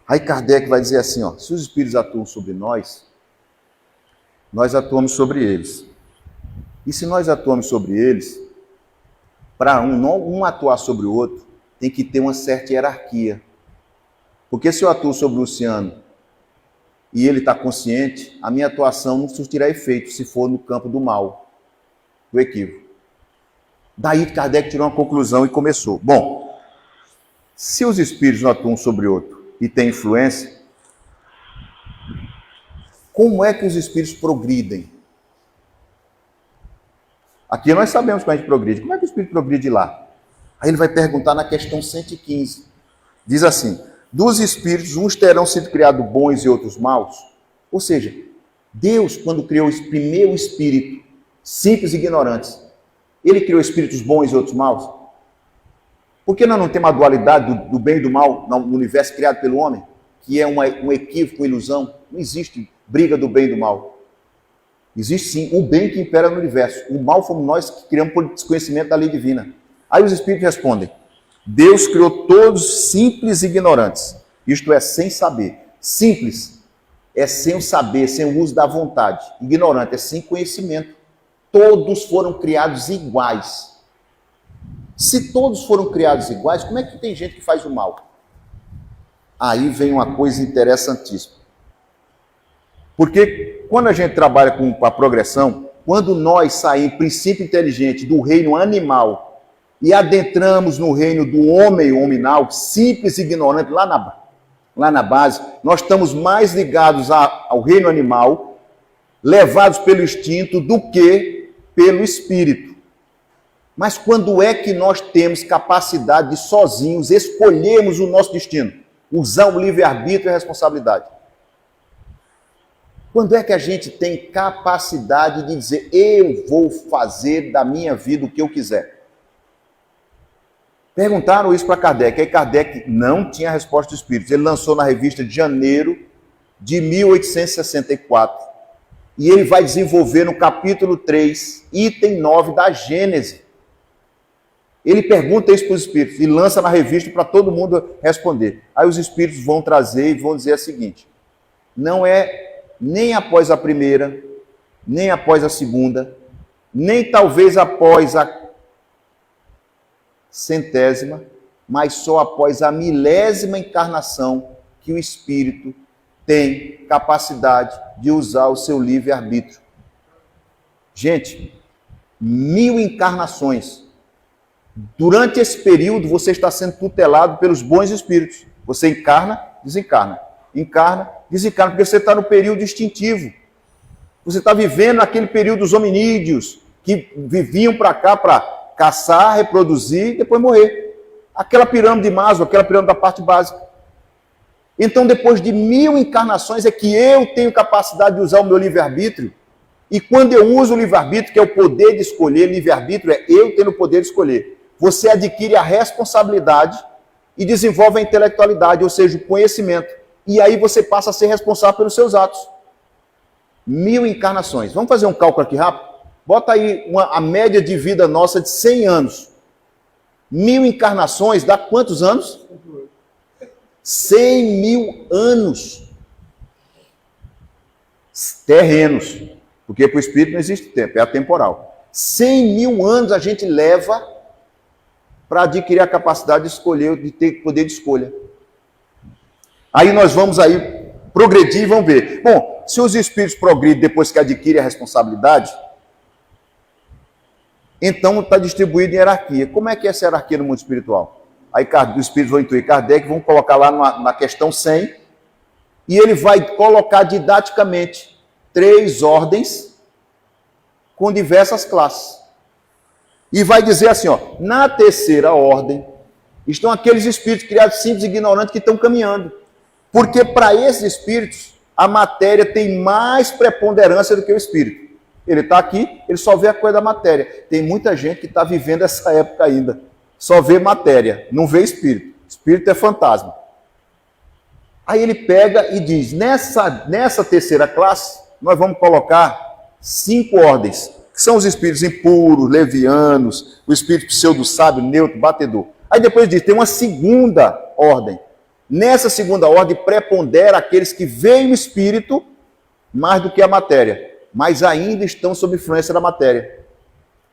Aí Kardec vai dizer assim, ó, se os espíritos atuam sobre nós atuamos sobre eles. E se nós atuamos sobre eles, para um atuar sobre o outro, tem que ter uma certa hierarquia. Porque se eu atuo sobre o Luciano e ele está consciente, a minha atuação não surtirá efeito se for no campo do mal, do equívoco. Daí Kardec tirou uma conclusão e começou. Bom, se os espíritos não atuam sobre outro e têm influência, como é que os espíritos progridem? Aqui nós sabemos como a gente progride. Como é que o espírito progride lá? Aí ele vai perguntar na questão 115. Diz assim, dos espíritos, uns terão sido criados bons e outros maus? Ou seja, Deus, quando criou o primeiro espírito, simples e ignorantes, ele criou espíritos bons e outros maus? Por que nós não temos a dualidade do bem e do mal no universo criado pelo homem? Que é um equívoco, uma ilusão. Não existe briga do bem e do mal. Existe sim o bem que impera no universo. O mal fomos nós que criamos por desconhecimento da lei divina. Aí os espíritos respondem, Deus criou todos simples e ignorantes. Isto é, sem saber. Simples é sem o saber, sem o uso da vontade. Ignorante é sem conhecimento. Todos foram criados iguais. Se todos foram criados iguais, como é que tem gente que faz o mal? Aí vem uma coisa interessantíssima. Porque quando a gente trabalha com a progressão, quando nós saímos, princípio inteligente, do reino animal e adentramos no reino do homem hominal, simples e ignorante, lá na base, nós estamos mais ligados ao reino animal, levados pelo instinto, do que pelo espírito. Mas quando é que nós temos capacidade de sozinhos escolhermos o nosso destino? Usar o livre-arbítrio é responsabilidade. Quando é que a gente tem capacidade de dizer, eu vou fazer da minha vida o que eu quiser? Perguntaram isso para Kardec, aí Kardec não tinha a resposta dos espíritos. Ele lançou na revista de janeiro de 1864. E ele vai desenvolver no capítulo 3, item 9 da Gênese. Ele pergunta isso para os espíritos e lança na revista para todo mundo responder. Aí os espíritos vão trazer e vão dizer o seguinte: não é nem após a primeira, nem após a segunda, nem talvez após a centésima, mas só após a milésima encarnação que o espírito tem capacidade de usar o seu livre-arbítrio. Gente, 1000 encarnações. Durante esse período, você está sendo tutelado pelos bons espíritos. Você encarna, desencarna. Encarna, desencarna, porque você está no período extintivo. Você está vivendo aquele período dos hominídeos, que viviam para cá para caçar, reproduzir e depois morrer. Aquela pirâmide de Maslow, aquela pirâmide da parte básica. Então, depois de 1000 encarnações, é que eu tenho capacidade de usar o meu livre-arbítrio. E quando eu uso o livre-arbítrio, que é o poder de escolher, livre-arbítrio é eu tendo o poder de escolher. Você adquire a responsabilidade e desenvolve a intelectualidade, ou seja, o conhecimento. E aí você passa a ser responsável pelos seus atos. 1000 encarnações. Vamos fazer um cálculo aqui rápido? Bota aí a média de vida nossa de 100 anos. 1000 encarnações dá quantos anos? 100.000 anos. Terrenos. Porque para o espírito não existe tempo, é atemporal. 100.000 anos a gente leva para adquirir a capacidade de escolher, de ter poder de escolha. Aí nós vamos aí progredir e vamos ver. Bom, se os espíritos progridem depois que adquirem a responsabilidade, então está distribuído em hierarquia. Como é que é essa hierarquia no mundo espiritual? Aí os espíritos vão intuir Kardec, vão colocar lá na questão 100, e ele vai colocar didaticamente 3 ordens com diversas classes. E vai dizer assim, ó, na terceira ordem estão aqueles espíritos criados simples e ignorantes que estão caminhando. Porque para esses espíritos a matéria tem mais preponderância do que o espírito. Ele está aqui, ele só vê a coisa da matéria. Tem muita gente que está vivendo essa época ainda. Só vê matéria, não vê espírito. Espírito é fantasma. Aí ele pega e diz, nessa terceira classe, nós vamos colocar 5 ordens, que são os espíritos impuros, levianos, o espírito pseudo-sábio, neutro, batedor. Aí depois diz, tem uma segunda ordem. Nessa segunda ordem prepondera aqueles que veem o espírito mais do que a matéria, mas ainda estão sob influência da matéria.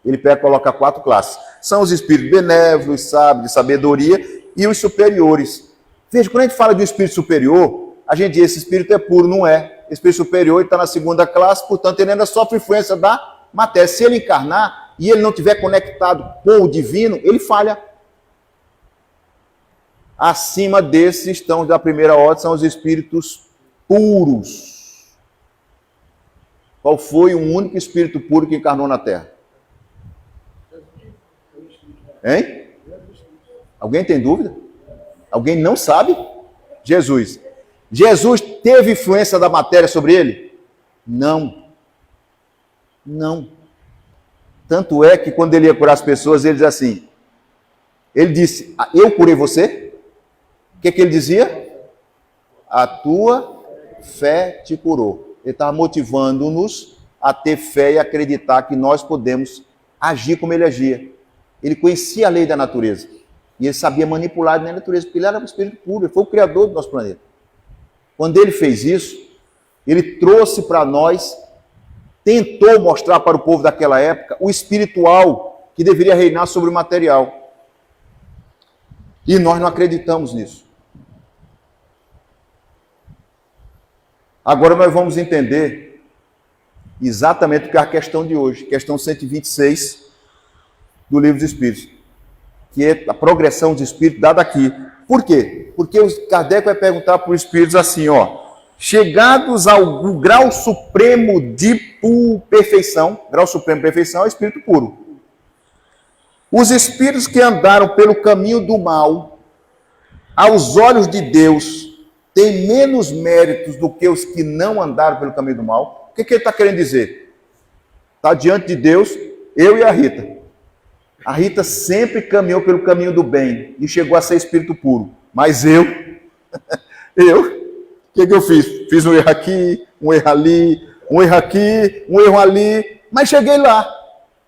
Ele pega e coloca 4 classes. São os espíritos benévolos, sábios, de sabedoria e os superiores. Veja, quando a gente fala de um espírito superior, a gente diz, esse espírito é puro, não é. Esse espírito superior está na segunda classe, portanto ele ainda sofre influência da matéria. Se ele encarnar e ele não estiver conectado com o divino, ele falha. Acima desses estão da primeira ordem, são os espíritos puros. Qual foi o único espírito puro que encarnou na Terra? Hein? Alguém tem dúvida? Alguém não sabe? Jesus. Jesus teve influência da matéria sobre ele? Não. Não. Tanto é que quando ele ia curar as pessoas, ele diz assim, ele disse, eu curei você? O que ele dizia? A tua fé te curou. Ele estava motivando-nos a ter fé e acreditar que nós podemos agir como ele agia. Ele conhecia a lei da natureza. E ele sabia manipular a natureza, porque ele era um espírito puro, ele foi o criador do nosso planeta. Quando ele fez isso, ele trouxe para nós, tentou mostrar para o povo daquela época o espiritual que deveria reinar sobre o material. E nós não acreditamos nisso. Agora nós vamos entender exatamente o que é a questão de hoje, questão 126 do Livro dos Espíritos, que é a progressão dos espíritos dada aqui. Por quê? Porque o Kardec vai perguntar para os espíritos assim, ó, chegados ao grau supremo de perfeição, grau supremo de perfeição é o espírito puro. Os espíritos que andaram pelo caminho do mal aos olhos de Deus, têm menos méritos do que os que não andaram pelo caminho do mal. O que ele está querendo dizer? Está diante de Deus, eu e a Rita. A Rita sempre caminhou pelo caminho do bem e chegou a ser espírito puro. Mas o que eu fiz? Fiz um erro aqui, um erro ali, um erro aqui, um erro ali, mas cheguei lá.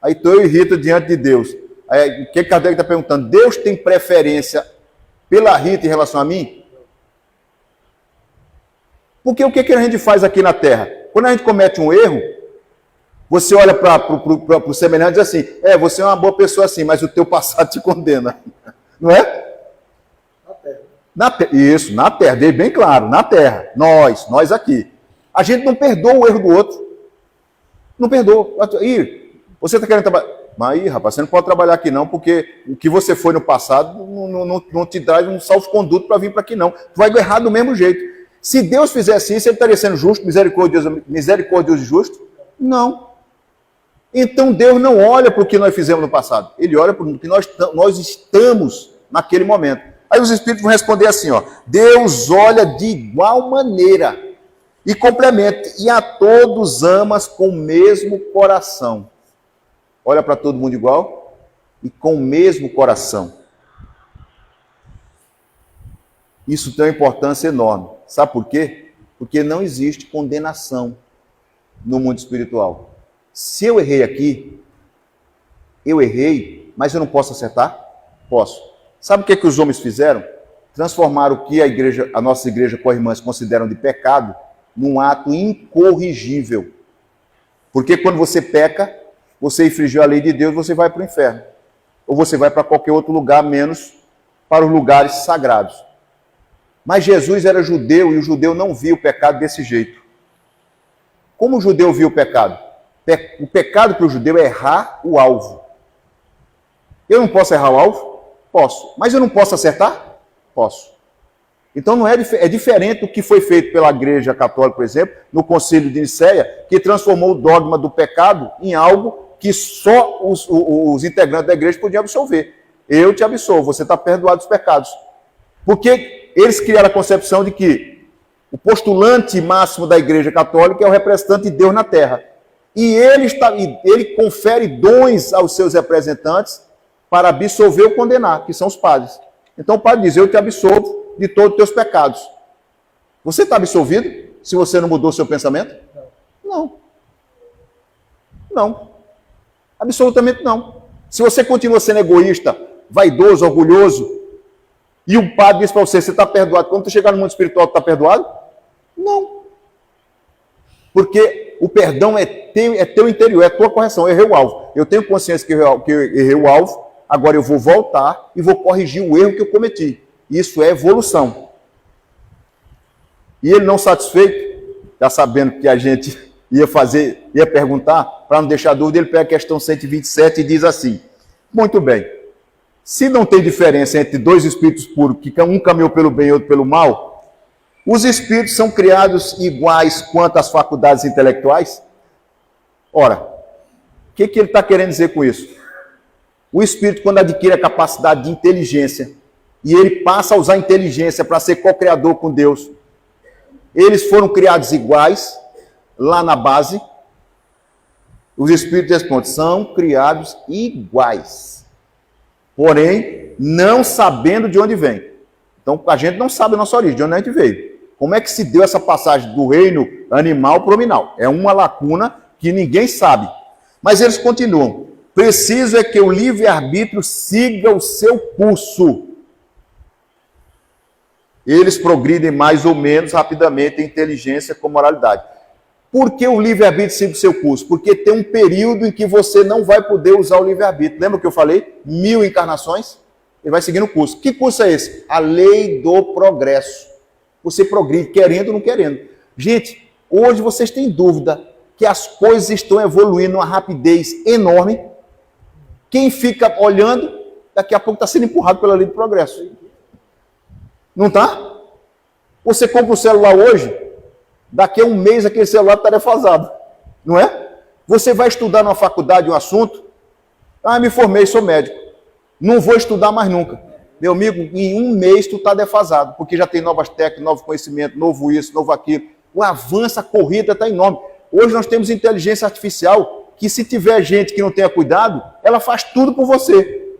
Aí estou eu e Rita diante de Deus. Aí, o que Kardec está perguntando? Deus tem preferência pela Rita em relação a mim? Porque o que a gente faz aqui na Terra? Quando a gente comete um erro, você olha para o semelhante e diz assim, você é uma boa pessoa assim, mas o teu passado te condena. Não é? Na Terra. Isso, na Terra, deixe bem claro, na Terra. Nós aqui. A gente não perdoa o erro do outro. Não perdoa. Ih, você está querendo trabalhar? Mas aí, rapaz, você não pode trabalhar aqui não, porque o que você foi no passado não te traz um salvo-conduto para vir para aqui não. Tu vai errar do mesmo jeito. Se Deus fizesse isso, ele estaria sendo justo, misericordioso e justo? Não. Então Deus não olha para o que nós fizemos no passado. Ele olha para o que nós estamos naquele momento. Aí os Espíritos vão responder assim, ó. Deus olha de igual maneira e complementa. E a todos amas com o mesmo coração. Olha para todo mundo igual e com o mesmo coração. Isso tem uma importância enorme. Sabe por quê? Porque não existe condenação no mundo espiritual. Se eu errei aqui, eu errei, mas eu não posso acertar? Posso. Sabe o que os homens fizeram? Transformaram o que a nossa igreja co-irmãs consideram de pecado num ato incorrigível. Porque quando você peca, você infringiu a lei de Deus, você vai para o inferno. Ou você vai para qualquer outro lugar, menos para os lugares sagrados. Mas Jesus era judeu e o judeu não via o pecado desse jeito. Como o judeu via o pecado? O pecado para o judeu é errar o alvo. Eu não posso errar o alvo? Posso. Mas eu não posso acertar? Posso. Então não é diferente do que foi feito pela Igreja Católica, por exemplo, no Concílio de Nicéia, que transformou o dogma do pecado em algo que só os integrantes da igreja podiam absolver. Eu te absolvo, você está perdoado dos pecados. Porque eles criaram a concepção de que o postulante máximo da Igreja Católica é o representante de Deus na Terra. E ele confere dons aos seus representantes para absolver ou condenar, que são os padres. Então o padre diz, eu te absolvo de todos os teus pecados. Você está absolvido se você não mudou seu pensamento? Não. Não. Absolutamente não. Se você continua sendo egoísta, vaidoso, orgulhoso, e um padre diz para você, você está perdoado, quando você chegar no mundo espiritual, está perdoado? Não. Porque o perdão é teu interior, é tua correção, eu errei o alvo. Eu tenho consciência que eu errei o alvo, agora eu vou voltar e vou corrigir o erro que eu cometi. Isso é evolução. E ele não satisfeito, já sabendo que a gente ia perguntar, para não deixar dúvida, ele pega a questão 127 e diz assim, muito bem, se não tem diferença entre dois espíritos puros, que um caminhou pelo bem e outro pelo mal, os espíritos são criados iguais quanto às faculdades intelectuais? Ora, o que ele está querendo dizer com isso? O espírito, quando adquire a capacidade de inteligência, e ele passa a usar a inteligência para ser co-criador com Deus, eles foram criados iguais, lá na base. Os espíritos respondem, são criados iguais. Porém, não sabendo de onde vem. Então, a gente não sabe a nossa origem, de onde a gente veio. Como é que se deu essa passagem do reino animal para o nominal? É uma lacuna que ninguém sabe. Mas eles continuam. Preciso é que o livre-arbítrio siga o seu curso. Eles progridem mais ou menos rapidamente em inteligência com moralidade. Por que o livre-arbítrio siga o seu curso? Porque tem um período em que você não vai poder usar o livre-arbítrio. Lembra que eu falei? 1000 encarnações? Ele vai seguindo o curso. Que curso é esse? A lei do progresso. Você progride, querendo ou não querendo. Gente, hoje vocês têm dúvida que as coisas estão evoluindo numa rapidez enorme. Quem fica olhando, daqui a pouco está sendo empurrado pela lei do progresso. Não está? Você compra um celular hoje, daqui a um mês aquele celular está defasado. Não é? Você vai estudar numa faculdade um assunto, me formei, sou médico. Não vou estudar mais nunca. Meu amigo, em um mês tu está defasado, porque já tem novas técnicas, novo conhecimento, novo isso, novo aquilo. O avanço, a corrida está enorme. Hoje nós temos inteligência artificial, que se tiver gente que não tenha cuidado, ela faz tudo por você.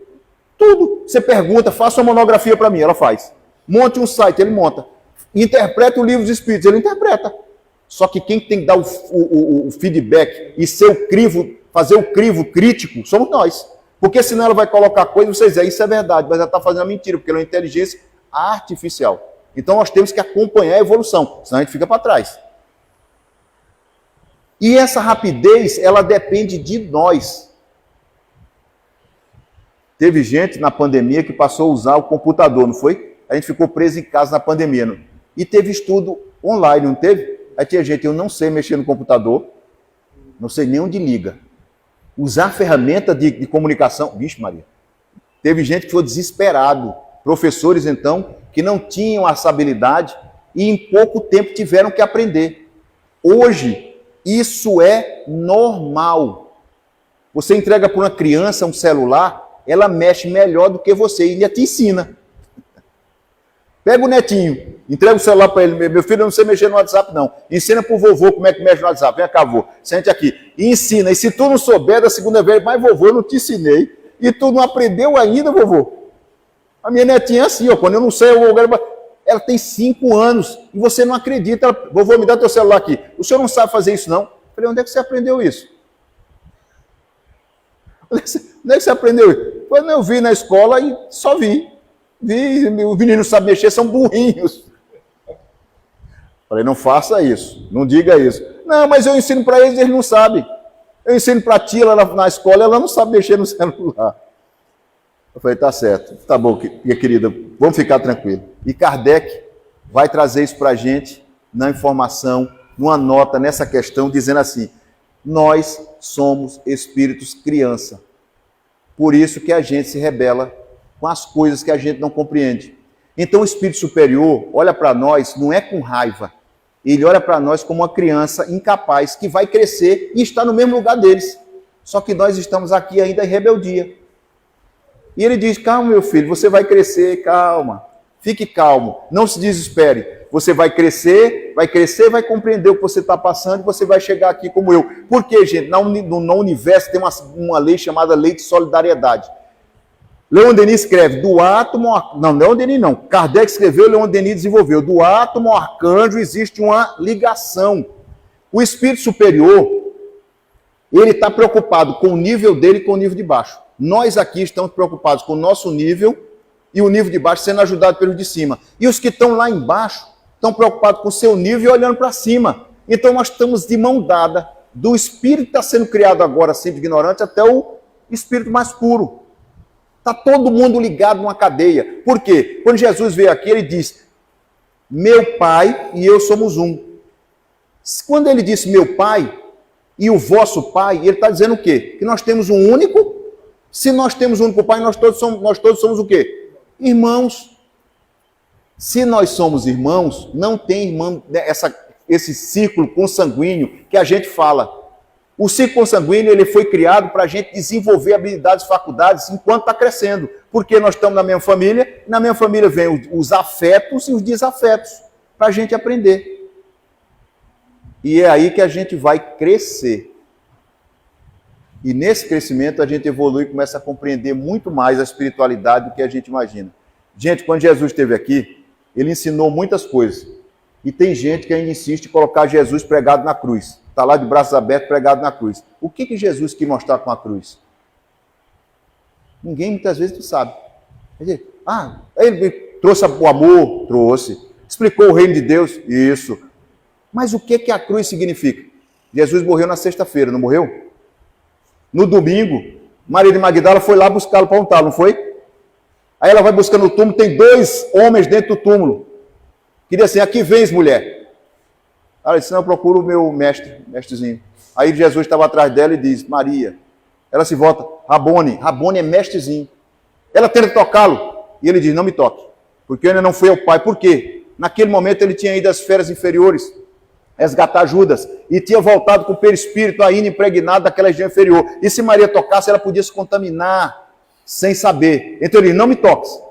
Tudo. Você pergunta, faça uma monografia para mim, ela faz. Monte um site, ele monta. Interpreta o livro dos Espíritos, ele interpreta. Só que quem tem que dar o feedback e ser o crivo, fazer o crivo crítico, somos nós. Porque senão ela vai colocar coisa e vocês dizem, isso é verdade, mas ela está fazendo a mentira, porque ela é uma inteligência artificial. Então nós temos que acompanhar a evolução, senão a gente fica para trás. E essa rapidez, ela depende de nós. Teve gente na pandemia que passou a usar o computador, não foi? A gente ficou preso em casa na pandemia. Não? E teve estudo online, não teve? Aí tinha gente, eu não sei mexer no computador, não sei nem onde liga. Usar ferramenta de comunicação, vixe Maria. Teve gente que foi desesperado. Professores, então, que não tinham essa habilidade e em pouco tempo tiveram que aprender. Hoje, isso é normal. Você entrega para uma criança um celular, ela mexe melhor do que você e ainda te ensina. Pega o netinho, entrega o celular para ele. Meu filho, eu não sei mexer no WhatsApp, não. Ensina para o vovô como é que mexe no WhatsApp. Vem cá, vô, sente aqui. E ensina. E se tu não souber, da segunda vez, mas vovô, eu não te ensinei. E tu não aprendeu ainda, vovô. A minha netinha é assim, ó, quando eu não sei, ela tem 5 anos e você não acredita. Ela, vovô, me dá teu celular aqui. O senhor não sabe fazer isso, não? Eu falei, onde é que você aprendeu isso? Onde é que você aprendeu isso? Quando eu vi na escola e só vi. Os meninos sabem mexer, são burrinhos. Falei, não faça isso, não diga isso. Não, mas eu ensino para eles, eles não sabem. Eu ensino para a tia lá na escola, ela não sabe mexer no celular. Eu falei, tá certo, tá bom, minha querida, vamos ficar tranquilo. E Kardec vai trazer isso para a gente, na informação, numa nota, nessa questão, dizendo assim, nós somos espíritos criança. Por isso que a gente se rebela com as coisas que a gente não compreende. Então o espírito superior olha para nós, não é com raiva, ele olha para nós como uma criança incapaz, que vai crescer e está no mesmo lugar deles. Só que nós estamos aqui ainda em rebeldia. E ele diz, calma meu filho, você vai crescer, calma, fique calmo, não se desespere. Você vai crescer, vai compreender o que você está passando e você vai chegar aqui como eu. Por quê, gente? No universo tem uma lei chamada lei de solidariedade. Leon Denis escreve, do átomo... Não, Leon Denis não. Kardec escreveu, Leon Denis desenvolveu. Do átomo ao arcanjo existe uma ligação. O espírito superior, ele está preocupado com o nível dele e com o nível de baixo. Nós aqui estamos preocupados com o nosso nível e o nível de baixo sendo ajudado pelos de cima. E os que estão lá embaixo estão preocupados com o seu nível e olhando para cima. Então nós estamos de mão dada do espírito que está sendo criado agora, sempre ignorante, até o espírito mais puro. Está todo mundo ligado numa cadeia. Por quê? Quando Jesus veio aqui, ele disse, meu Pai e eu somos um. Quando ele disse meu Pai e o vosso Pai, ele está dizendo o quê? Que nós temos um único. Se nós temos um único Pai, nós todos somos o quê? Irmãos. Se nós somos irmãos, não tem irmão, esse círculo consanguíneo que a gente fala. O ciclo consanguíneo ele foi criado para a gente desenvolver habilidades, faculdades, enquanto está crescendo. Porque nós estamos na mesma família, e na mesma família vem os afetos e os desafetos, para a gente aprender. E é aí que a gente vai crescer. E nesse crescimento a gente evolui e começa a compreender muito mais a espiritualidade do que a gente imagina. Gente, quando Jesus esteve aqui, ele ensinou muitas coisas. E tem gente que ainda insiste em colocar Jesus pregado na cruz. Está lá de braços abertos, pregado na cruz. O que Jesus quis mostrar com a cruz? Ninguém muitas vezes não sabe. Quer dizer, ele trouxe o amor? Trouxe. Explicou o reino de Deus? Isso. Mas o que a cruz significa? Jesus morreu na sexta-feira, não morreu? No domingo, Maria de Magdala foi lá buscá-lo para untá-lo, não foi? Aí ela vai buscando o túmulo, tem 2 homens dentro do túmulo. Queria assim, aqui vens, mulher. Ela disse, não, eu procuro o meu mestrezinho. Aí Jesus estava atrás dela e diz, Maria. Ela se volta, Rabone é mestrezinho. Ela tenta tocá-lo. E ele diz, não me toque, porque eu ainda não fui ao Pai. Por quê? Naquele momento ele tinha ido às esferas inferiores, resgatar Judas, e tinha voltado com o perispírito ainda impregnado daquela região inferior. E se Maria tocasse, ela podia se contaminar, sem saber. Então ele diz, não me toques.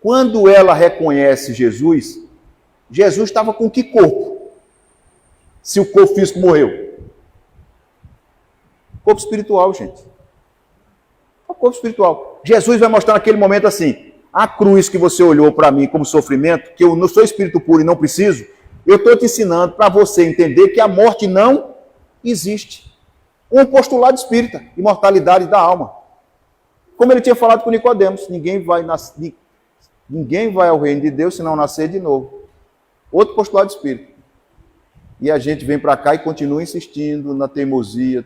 Quando ela reconhece Jesus, Jesus estava com que corpo? Se o corpo físico morreu. Corpo espiritual, gente. O corpo espiritual. Jesus vai mostrar naquele momento assim, a cruz que você olhou para mim como sofrimento, que eu não sou espírito puro e não preciso, eu estou te ensinando para você entender que a morte não existe. Um postulado espírita, imortalidade da alma. Como ele tinha falado com Nicodemos, ninguém vai ao reino de Deus se não nascer de novo. Outro postulado espírita. E a gente vem para cá e continua insistindo na teimosia.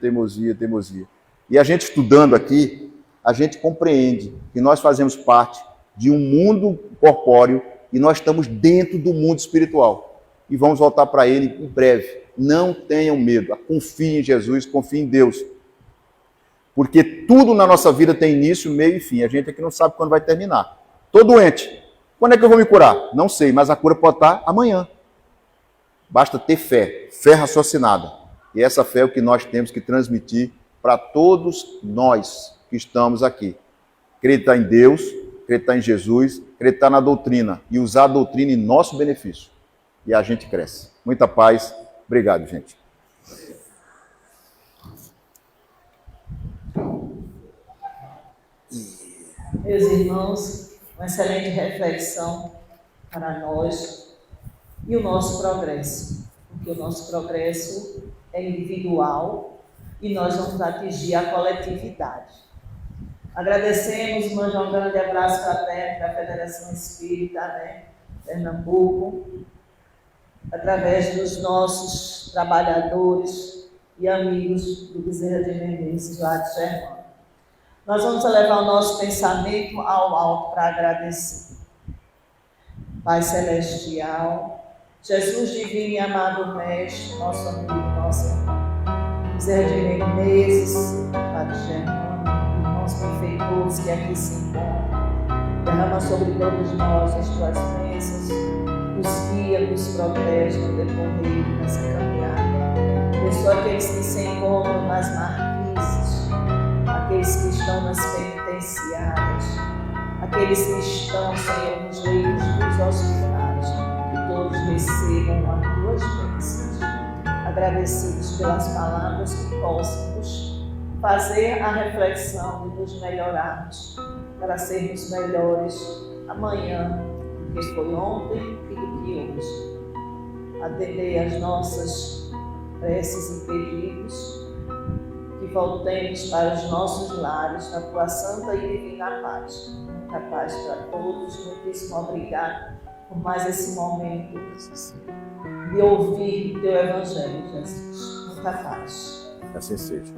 E a gente estudando aqui, a gente compreende que nós fazemos parte de um mundo corpóreo e nós estamos dentro do mundo espiritual. E vamos voltar para ele em breve. Não tenham medo, confiem em Jesus, confiem em Deus. Porque tudo na nossa vida tem início, meio e fim. A gente aqui não sabe quando vai terminar. Estou doente. Quando é que eu vou me curar? Não sei, mas a cura pode estar amanhã. Basta ter fé, fé raciocinada. E essa fé é o que nós temos que transmitir para todos nós que estamos aqui. Acreditar em Deus, acreditar em Jesus, acreditar na doutrina e usar a doutrina em nosso benefício. E a gente cresce. Muita paz. Obrigado, gente. Meus irmãos, uma excelente reflexão para nós e o nosso progresso, porque o nosso progresso é individual e nós vamos atingir a coletividade. Agradecemos, irmã, um grande abraço fraterno da Federação Espírita, Pernambuco, através dos nossos trabalhadores e amigos do Bezerra de Menezes, lá de Germânia. Nós vamos levar o nosso pensamento ao alto para agradecer. Pai Celestial, Jesus divino e amado Mestre, nosso amigo, nosso irmão, Bezerra de Menezes, lá de Germânia, irmãos benfeitores que aqui se encontram, derrama sobre todos nós as tuas bênçãos, nos guia, nos protege no decorrer dessa caminhada. Abençoa aqueles que se encontram nas marquises, aqueles que estão nas penitenciárias, aqueles que estão, Senhor, nos leitos dos hospitais, que todos recebam as tuas bênçãos. Agradecidos pelas palavras que possamos fazer a reflexão de nos melhorarmos para sermos melhores amanhã do que foi ontem e do que hoje. Atendei as nossas preces e pedidos, que voltemos para os nossos lares na tua santa e divina paz. Muita paz para todos, muitíssimo obrigado por mais esse momento de ouvir o teu Evangelho, Jesus. Muita paz. Assim seja.